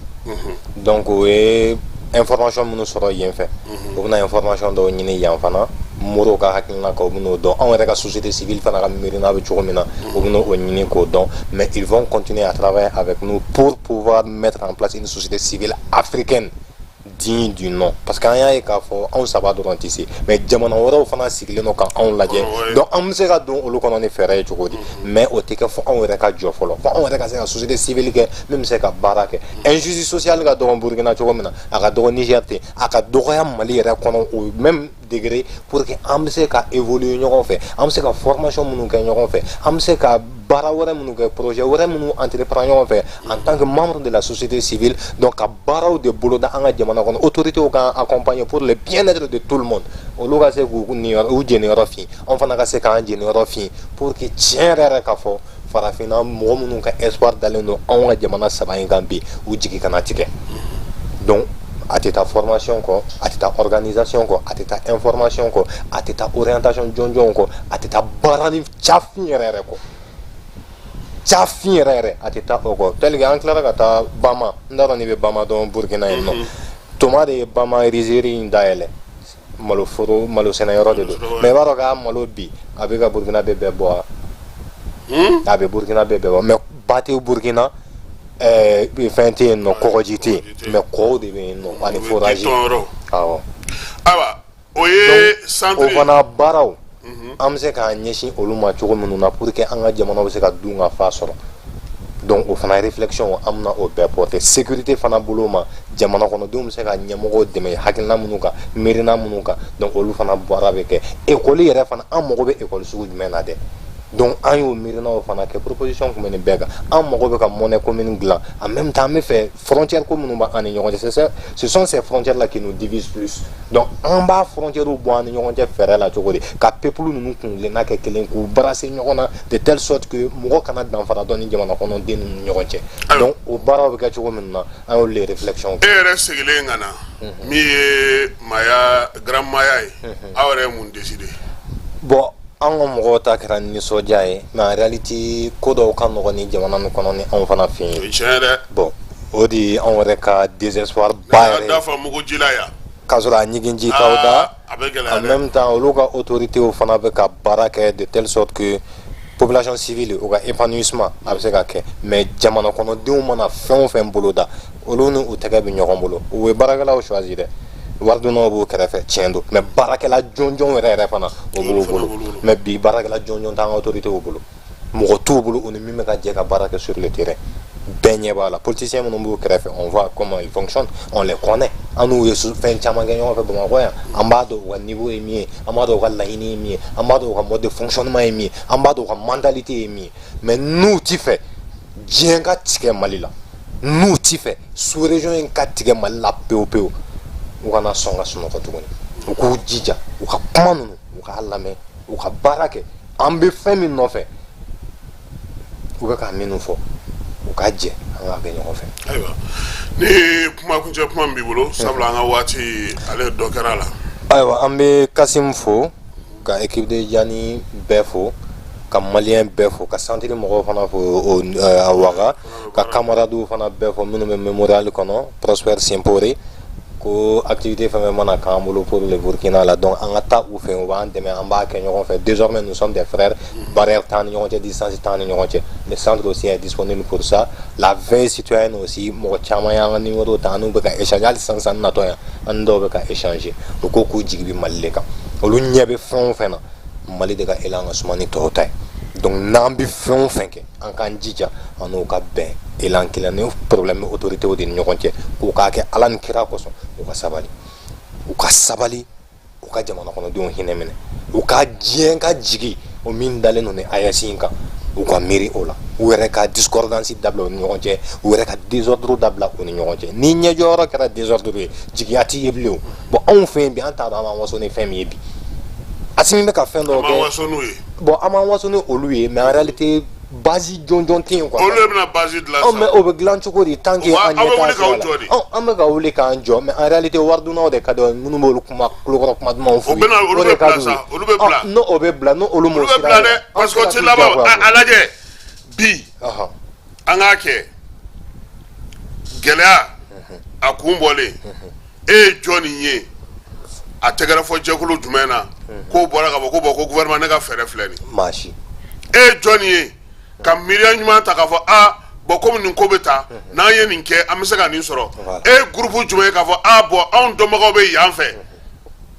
donc o ye information minnu sɔrɔ yen fɛ o bɛna information dɔw ɲini yan fana morow ka hakilina kan o bɛn'o dɔn anw yɛrɛ ka société civile fana ka miirina bɛ cogo min na o bɛn'o ɲini k'o dɔn mais ils vont continuer à travailler avec nous pour pouvoir mettre en place une société civile africaine digne du nom parce que an y'a ye k'a fɔ anw saba dɔrɔn tɛ se mais jamana wɛrɛw fana sigilen don ka anw lajɛ donc an bɛ se ka don olu kɔnɔ ni fɛɛrɛ ye cogo di mais o tɛ kɛ fɔ anw yɛrɛ ka jɔ fɔlɔ fɔ anw yɛrɛ ka se ka société civile kɛ min bɛ se ka baara kɛ injustice sociale ka dɔgɔ Burkina cogo min na a ka dɔgɔ Niger ten a ka dɔgɔya Mali yɛrɛ kɔnɔ o même degré pour que an bɛ se ka évoluer ɲɔgɔn fɛ an bɛ se ka formation minnu kɛ ɲɔgɔn fɛ an bɛ se ka baara wɛrɛ minnu kɛ projet wɛrɛ minnu entreprendre ɲɔgɔn fɛ en tant que membre de la société civile donc ka baaraw de boloda an ka jamana kɔnɔ autorités kan accompagner pour le bien-être de tout le monde olu ka se k'u jeniyɔrɔ fin anw fana ka se k'an jeniyɔrɔ fin pour que tiɲɛ yɛrɛ ka fɔ farafinna mɔgɔ minnu ka espoir dalen don anw ka jamana saba in kan bi u jigi kana tigɛ donc a tɛ taa formation kɔ a tɛ taa organisation kɔ a tɛ taa information kɔ a tɛ taa orientation jɔnjɔnw kɔ a tɛ taa baara ni cafin yɛrɛ yɛrɛ kɔ cafin yɛrɛ yɛrɛ a tɛ taa o kɔ tel que an tilara ka taa Bama n t'a dɔn n'i bɛ Bama dɔn Burkina yen nɔ tuma de ye Bama rizerie in dayɛlɛ malo foro malo sɛnɛ yɔrɔ de don mais i b'a dɔn k'a malo bi a bɛ ka burukina bɛɛ bɔ wa a bɛ burukina bɛɛ bɔ mais ba tɛ burukina fɛn tɛ yen nɔ kɔgɔji tɛ yen mais kɔw de bɛ yen nɔ ani foraji awɔ ayiwa o ye centre o fana baaraw an bɛ se k'an ɲɛsin olu ma cogo minnu na pour que an ka jamana bɛ se ka dun ka fa sɔrɔ donc o fana réflexion an bɛna o bɛɛ porter sécurité fana bolo ma jamana kɔnɔdenw bɛ se ka ɲɛmɔgɔw dɛmɛ hakilina minnu kan miirina minnu kan donc olu fana baara bɛ kɛ école yɛrɛ fana an mago bɛ école sugu jumɛn na dɛ donc an y'o miirinaw fana kɛ proposition kun bɛ nin bɛɛ kan an mago bɛ ka monnaie commune dilan en même temps an bɛ fɛ frontière ko minnu b'an ni ɲɔgɔn cɛ ce sont ces frontières là qui nous divisent plus donc an b'a frontière bɔ an ni ɲɔgɔn cɛ fɛɛrɛ la cogo di ka peuple ninnu kungilenna kɛ kelen k'u brasser ɲɔgɔn na de telle sorte que mɔgɔ kana danfara dɔn ni jamana kɔnɔden ninnu ni ɲɔgɔn cɛ donc o baaraw bɛ kɛ cogo min na an y'o les réflexions e yɛrɛ sigilen ka na min ye maya grand maya ye aw yɛrɛ ye mun décider bon an ka mɔgɔw ta kɛra nisɔndiya ye mais en réalité ko dɔw ka nɔgɔn ni jamana nin kɔnɔ ni anw fana fɛ yen tiɲɛ dɛ bon o de anw yɛrɛ ka désespoir ba yɛrɛ da fa mugu jila ya k'a sɔrɔ a ɲigin t'aw da a bɛ gɛlɛya en même temps olu ka autorités fana bɛ ka baara kɛ de telle sorte que population civile o ka épanouissement a bɛ se ka kɛ mais jamana kɔnɔdenw mana fɛn o fɛn bolo da olu ni u tɛgɛ bɛ ɲɔgɔn bolo u ye baarakɛlaw choisir dɛ waridunaw b'u kɛrɛfɛ tiɲɛ don mais baarakɛla jɔnjɔn yɛrɛ fana o b'u bolo mais bi baarakɛla jɔnjɔn t'an ka autorités bolo mɔgɔ t'u bolo o ni min bɛ ka jɛ ka baara kɛ sur le terrain bɛɛ ɲɛ b'a la politiciens minnu b'u kɛrɛfɛ on voit comment ils fonctionnent on les connaît an n'u ye fɛn caman kɛ ɲɔgɔn fɛ bamakɔ yan an b'a dɔn u ka niveau ye min ye an b'a dɔn u ka laɲini ye min ye an b'a dɔn u ka mode de fonctionnement ye min ye an b'a dɔn u ka mentalité ye min ye mais n'u ti fɛ diɲɛ ka tigɛ mali la n'u ti fɛ sous région in ka tigɛ mali la pewu pewu u kana sɔn ka sunɔgɔ tuguni u k'u jija u ka kuma ninnu u k'a lamɛn u ka baara kɛ an bɛ fɛn min nɔfɛ u bɛ ka minnu fɔ u ka jɛ an k'a kɛ ɲɔgɔn fɛ. ayiwa ni kuma kuncɛ kuma min b'i bolo sabula an ka waati ale dɔ kɛra la. ayiwa an bɛ kasimu fo ka équipe de Diani bɛɛ fo ka maliyɛn bɛɛ fo ka santiri mɔgɔw fana fo a waga ka kamaradenw fana bɛɛ fo minnu bɛ mémorial kɔnɔ Prosper Simpore ko activité fɛn fɛn mana k'an bolo pour le Burkina la donc an ka taa u fɛ u b'an dɛmɛ an b'a kɛ ɲɔgɔn fɛ désormais nous sommes des frères barrière t'an ni ɲɔgɔn cɛ distance t'an ni ɲɔgɔn cɛ le centre aussi est disponible pour ça la veille citoyenne aussi mɔgɔ caman y'an ka numéro ta n'u bɛ ka échanger hali sisan natɔ yan an dɔw bɛ ka échanger u ko k'u jigi bɛ Mali de kan olu ɲɛ bɛ fɛn o fɛn na Mali de ka élan ka suma ni tɔw ta ye donc n'an bɛ fɛn o fɛn kɛ an k'an jija an n'u ka bɛn élan kelen ni problème bɛ autorités de ni ɲɔgɔn cɛ k'u k'a kɛ Ala ni kira kosɔn u ka sabali u ka jamana kɔnɔdenw hinɛ minɛ u ka diɲɛ ka jigi o min dalen don ni AES in kan u ka miiri o la u yɛrɛ ka discordance dabila u ni ɲɔgɔn cɛ u yɛrɛ ka désordre dabila u ni ɲɔgɔn cɛ ni ɲɛjɔyɔrɔ kɛra désordre ye jigiya tɛ ye bilen o bon anw fɛ yen bi an t'a dɔn an b'an waso ni fɛn min ye bi Asimi bɛ ka fɛn dɔw kɛ bon an b'an waso ni olu ye mais en réalité base jɔnjɔn tɛ yen quoi olu de bɛna base dilan sisan mais o bɛ dilan cogo di tant que an ɲɛ t'a sɔrɔ la an bɛ ka wuli k'an jɔ mais en réalité waridunaw de ka di minnu b'olu kuma kulokɔrɔ kuma dumanw f'u ye olu bɛ bila sa olu bɛ bila n'o bɛ bila n'olu m'o sira dɛ parce que o tɛ laban a lajɛ bi an k'a kɛ gɛlɛya a kun bɔlen e ye jɔn nin ye a tɛgɛrɛ fɔ jɛkulu jumɛn na k'o bɔra ka fɔ ko bon ko gouvernement ne ka fɛɛrɛ filɛ nin maa si e ye jɔn nin ye ka miiriya ɲuman ta k'a fɔ bon komi nin ko bɛ taa n'an ye nin kɛ an bɛ se ka nin sɔrɔ e ye groupe jumɛn ye k'a fɔ bon anw dɔnbagaw bɛ yan fɛ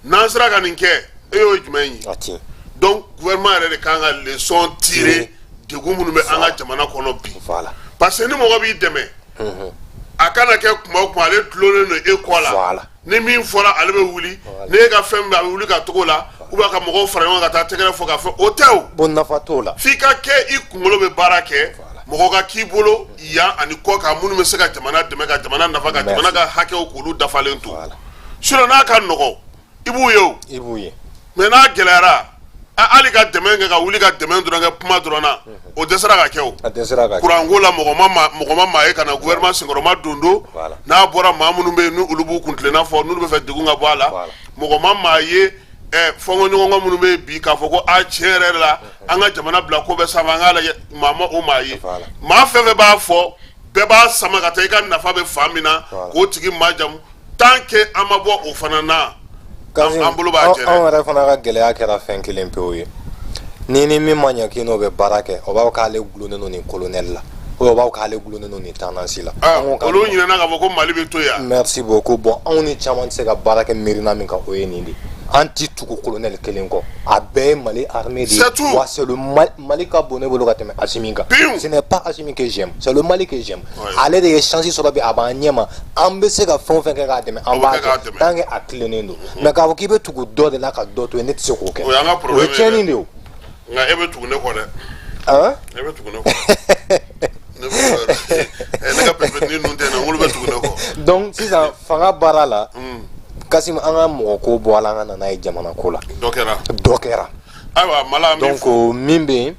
n'an sera ka nin kɛ e y'o jumɛn ye donc gouvernement yɛrɛ de kan ka leçon tirer degun minnu bɛ an ka jamana kɔnɔ bi parce que ni mɔgɔ b'i dɛmɛ a kana kɛ kuma o kuma ale dulonnen don e kɔ la ni min fɔra ale bɛ wuli ne e ka fɛn min bɛ a bɛ wuli ka togo la ou bien ka mɔgɔw fara ɲɔgɔn ka taa tɛgɛrɛ fɔ ka fɛ o tɛ o bon nafa t'o la f'i ka kɛ i kunkolo bɛ baara kɛ mɔgɔ ka k'i bolo yan ani kɔ kan minnu bɛ se ka jamana dɛmɛ ka jamana nafa ka jamana ka hakɛw k'olu dafalen to sinon n'a ka nɔgɔ i b'u ye o i b'u ye mais n'a gɛlɛyara hali ka dɛmɛ kɛ ka wuli ka dɛmɛ dɔrɔn kɛ kuma dɔrɔn na o dɛsɛra ka kɛ o kuranko la mɔgɔ ma maa ye ka na gouvernement senkɔrɔma dondo n'a bɔra maa minnu bɛ yen n'olu b'u kuntilenna fɔ n'olu bɛ fɛ degun ka bɔ a la mɔgɔ ma maa ye fɔnkɔɲɔgɔnkɔ minnu bɛ yen bi k'a fɔ ko tiɲɛ yɛrɛ la an ka jamana bila ko bɛɛ sanfɛ an k'a lajɛ maa ma o maa ye maa fɛn fɛn b'a fɔ bɛɛ b'a sama ka taa i ka nafa bɛ fan min na k'o tigi maajamu tant que an ma bɔ o fana na an bolo b'a jɛ anw yɛrɛ fana ka gɛlɛya kɛra fɛn kelen pewu ye ni min ma ɲɛ k'i n'o bɛ baara kɛ o b'a k'ale gulonnen don ni colonel la o b'a k'ale gulonnen don ni tendance la olu ɲinɛna k'a fɔ ko Mali bɛ to yan merci beaucoup bon anw ni caman tɛ se ka baara kɛ miirina min kan o ye nin de an ti tugu colonel kelen kɔ a bɛɛ ye Mali armée de ye wa c'est le Mali ka bon ne bolo ka tɛmɛ Assimi kan ce n'est pas Assimi que j'aime c'est le Mali que j'aime ale de ye chance sɔrɔ bi a b'an ɲɛma an bɛ se ka fɛn o fɛn kɛ k'a dɛmɛ an b'a kɛ tant que a tilennen don mais k'a fɔ k'i bɛ tugu dɔ de la ka dɔ to yen ne tɛ se k'o kɛ o ye tiɲɛni de ye nka e bɛ tugu ne kɔ dɛ e bɛ tugu ne kɔ ne ka pepini ninnu tɛ ne olu bɛ tugu ne kɔ donc sisan fanga baara la Kasim an ka mɔgɔ ko bɔ a la an ka na n'a ye jamana ko la dɔ kɛra ayiwa Mala an bɛ fo donc min bɛ yen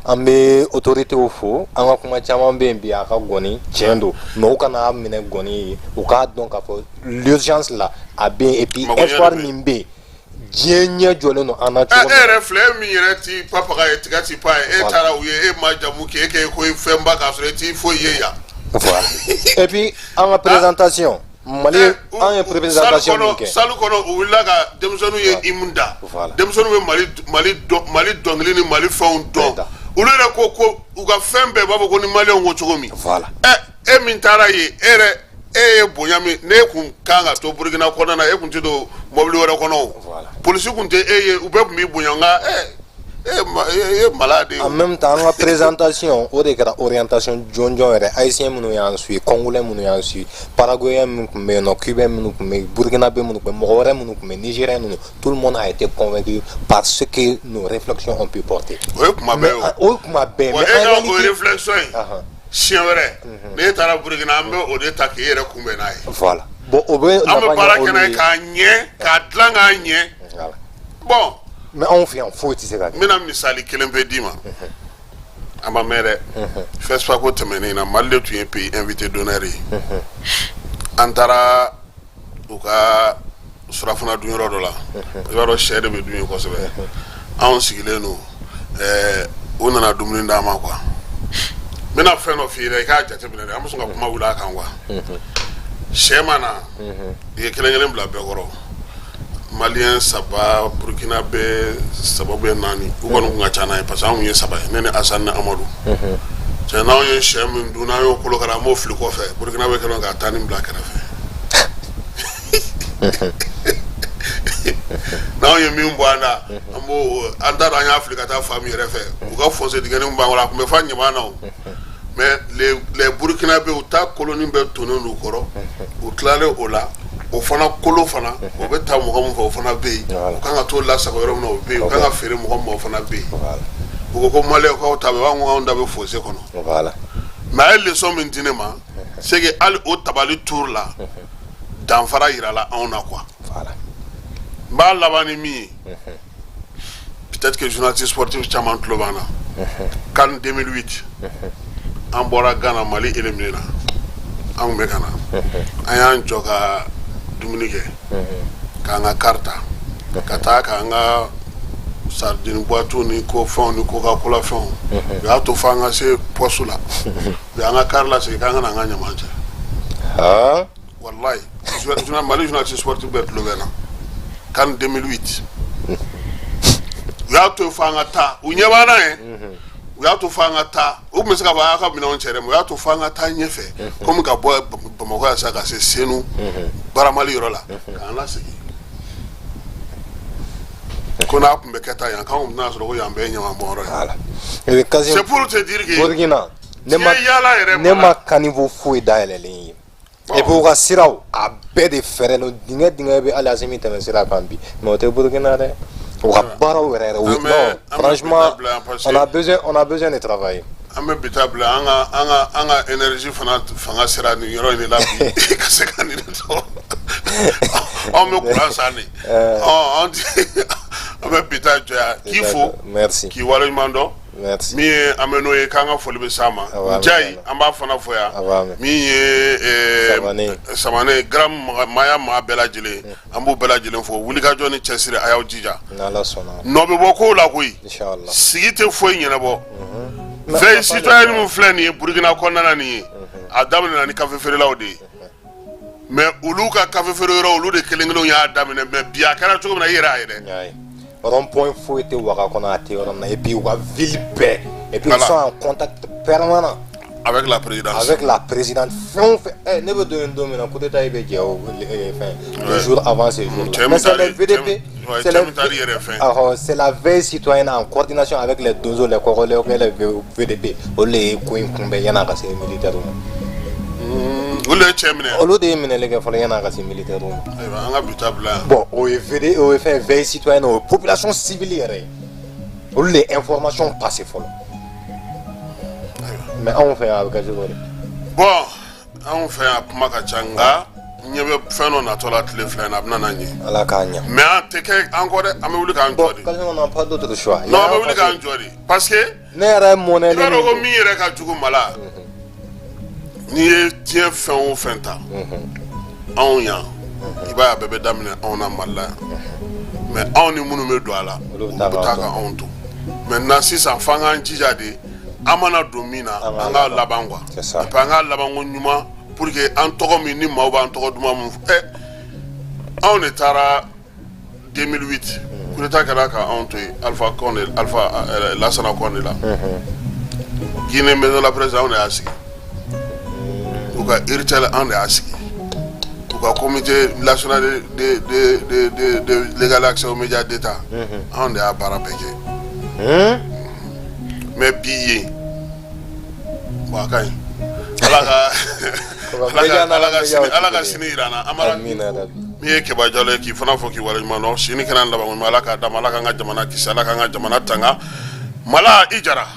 an bɛ autorités fo an ka kuma caman bɛ yen bi a ka gɔni tiɲɛ don mais u kana minɛ gɔni ye u k'a dɔn k'a fɔ l'urgence la a bɛ yen et puis espoir min bɛ yen diɲɛ ɲɛ jɔlen don an na cogo min na. E yɛrɛ filɛ e min yɛrɛ ti papaga ye tiga ti pa ye e taara u ye e ma jamu kɛ e kɛ ko fɛnba k'a sɔrɔ e ti foyi ye yan. Voilà et puis an ka présentation Mali an ye présentation min kɛ salle kɔnɔ u wulila ka denmisɛnninw ye hymne da denmisɛnninw bɛ Mali dɔnkili ni Mali fɛnw dɔn olu yɛrɛ ko u ka fɛn bɛɛ b'a fɔ ko ni maliyɛnw ko cogo min voilà e min taara ye e ye bonya min ne kun kan ka to Burkina kɔnɔna na e kun tɛ don mɔbili wɛrɛ kɔnɔ polisi kun tɛ e ye u bɛɛ kun b'i bonya nka e malade en même temps an ka présentation o de kɛra orientation jɔnjɔn yɛrɛ haïtien minnu y'an suit congolais minnu y'an suit paraguayen minnu tun bɛ yen nɔ cubain minnu tun bɛ yen burkinabé minnu tun bɛ yen mɔgɔ wɛrɛ minnu tun bɛ yen nigérien ninnu tout le monde a été convaincu par ce que nos réflexions ont pu porter o ye kuma bɛɛ ye o ye kuma bɛɛ mais en réalité o réflexion in siɲɛ wɛrɛ n'e taara Burkina an bɛ o de ta k'e yɛrɛ kunbɛn n'a ye voilà bon o bɛ an bɛ baara kɛ n'a ye k'a ɲɛ k'a dilan k'a ɲɛ bon mais anw fɛ yan foyi tɛ se ka kɛ. n bɛna misali kelen pe d'i ma a ma mɛn dɛ FESPACO tɛmɛnen na Mali de tun ye pays invité d'honneur ye an taara u ka surafana dunyɔrɔ dɔ la i b'a dɔn sɛ de bɛ dun yen kosɛbɛ anw sigilen don u nana dumuni d'an ma quoi n bɛna fɛn dɔ f'i ye dɛ i k'a jateminɛ dɛ an bɛ sɔn ka kuma wuli a kan quoi sɛ ma na i ye kelen kelen bila bɛɛ kɔrɔ Malien saba Burkina bɛ saba bɛ naani u kɔni kun ka ca n'a ye parce que an kun ye saba ye ne ni Asani ni Amadu cɛ n'anw ye sɛ min dun n'an y'o kolo kari an b'o fili kɔfɛ Burkina bɛ kɛlen k'a taa ni bila kɛrɛfɛ n'anw ye min bɔ an da an b'o an t'a dɔn an y'a fili ka taa fa min yɛrɛ fɛ u ka fossé dingɛnin b'an kɔrɔ a tun bɛ fɔ ɲaman na o mais les Burkinabés u ta colonie bɛɛ tonnen d'u kɔrɔ u tilalen o la o fana kolo fana o bɛ taa mɔgɔ min fɛ o fana bɛ yen u kan ka t'o lasago yɔrɔ min na o bɛ yen u kan ka feere mɔgɔ min ma o fana bɛ yen u ko ko maliyɛnw k'aw ta bɛ u b'a fɔ k'anw ta bɛ fossé kɔnɔ mais a ye leçon min di ne ma c'est que hali o tabali tour la danfara yirala anw na quoi n b'a laban ni min ye peut-être que journaliste sportif caman tulo b'an na CAN 2008 an bɔra Ghana Mali éliminé na an kun bɛ ka na an y'an jɔ ka dumuni kɛ k'an ka carte ta ka taa k'an ka sardine boîte ni ko fɛnw ni Coca-Cola fɛnw u y'a to fo an ka se poste la u y'an ka carte lasegin k'an ka na an ka ɲaman cɛ walayi Mali journaliste sportif bɛɛ tulo bɛ na CAN 2008 u y'a to fo an ka taa u ɲɛ b'an na ye u y'a to fo an ka taa u tun bɛ se ka fɔ a y'a ka minɛnw cɛ dɛ mais u y'a to fo an ka taa ɲɛfɛ komi ka bɔ Bamakɔ yan sisan ka se Senu Baramali yɔrɔ la k'an lasegin ko n'a tun bɛ kɛ tan yan k'anw tɛna sɔrɔ ko yan bɛɛ ye ɲaman bɔnyɔrɔ ye c'est pour te dire que Burkina ne ma caniveau foyi dayɛlɛlen ye et puis u ka siraw a bɛɛ de fɛrɛlen dingɛ bɛ hali Asimi tɛmɛ sira kan bi mais o tɛ Burkina dɛ u ka baaraw yɛrɛ non franchement on a besoin de travailler an bɛ bi ta bila an ka énergie fanga sera nin yɔrɔ in de la bi ka se ka nin de sɔrɔ anw bɛ courant san de an bɛ bi ta jɔ yan k'i fo k'i waleɲuman dɔn min ye an bɛ n'o ye k'an ka foli bɛ s'a ma Njayi an b'a fana fɔ yan min ye Samane Grand Maya maa bɛɛ lajɛlen an b'u bɛɛ lajɛlen fo wulikajɔ ni cɛsiri a y'aw jija nɔ bɛ bɔ kow la koyi sigi tɛ foyi ɲɛnabɔ veille citoyenne min filɛ nin ye Burkina kɔnɔna nin ye a daminɛna ni kafe feerelaw de ye mais olu ka café feere yɔrɔ olu de kelen kelen y'a daminɛ mais bi a kɛra cogo min na i yɛrɛ y'a ye dɛ. Rond point foyi tɛ Ouaga kɔnɔ a tɛ yɔrɔ min na et puis u ka ville bɛɛ et puis ils sont en contact permanent. Avec la présidence. Avec la présidente. Ne veux donner un domaine, coup d'état, il le jour avant ces jours-là. Mais c'est le VDP. C'est la veille citoyenne en coordination avec les deux les Congolais et les VDP. On les militaires. Militaires. Bon, on fait veille citoyenne aux populations civiles. On les informations passées. Mais on fait avec bon on fait un kuma ka changa nyebe feno na tola tele flen abna nanye ala kanya mais en teke encore ame wuli kan jodi quand on n'a pas d'autre choix non ame wuli kan jodi parce que ne yɛrɛ monnaie ni ko mi yɛrɛ ka jugu mala ni ye tien fɛn o fɛn ta anw ya i b'a bɛɛ bɛ daminɛ anw na mala mais anw ni minnu bɛ don a la olu ta ka anw to maintenant sisan fanga jija de amana don min na an ka laban quoi et puis an ka laban ko ɲuman pour que an tɔgɔ min ni maaw b'an tɔgɔ duman mun anw de taara 2008 coup d'état kɛra ka anw to yen Alpha Lassana Conde la Guinée maison de la présidence anw de y'a sigi u ka héritage anw de y'a sigi u ka comité national de légal accès aux médias d'état anw de y'a baara bɛɛ kɛ mais bi ye bon ka ɲi ala ka sini yira an na amara min ye Keba Jalo ye k'i fana fɔ k'i waleɲuman dɔn sini kɛnɛ laban ɲuman ala k'a d'a ma ala k'an ka jamana kisi ala k'an ka jamana tanga Mala i Jara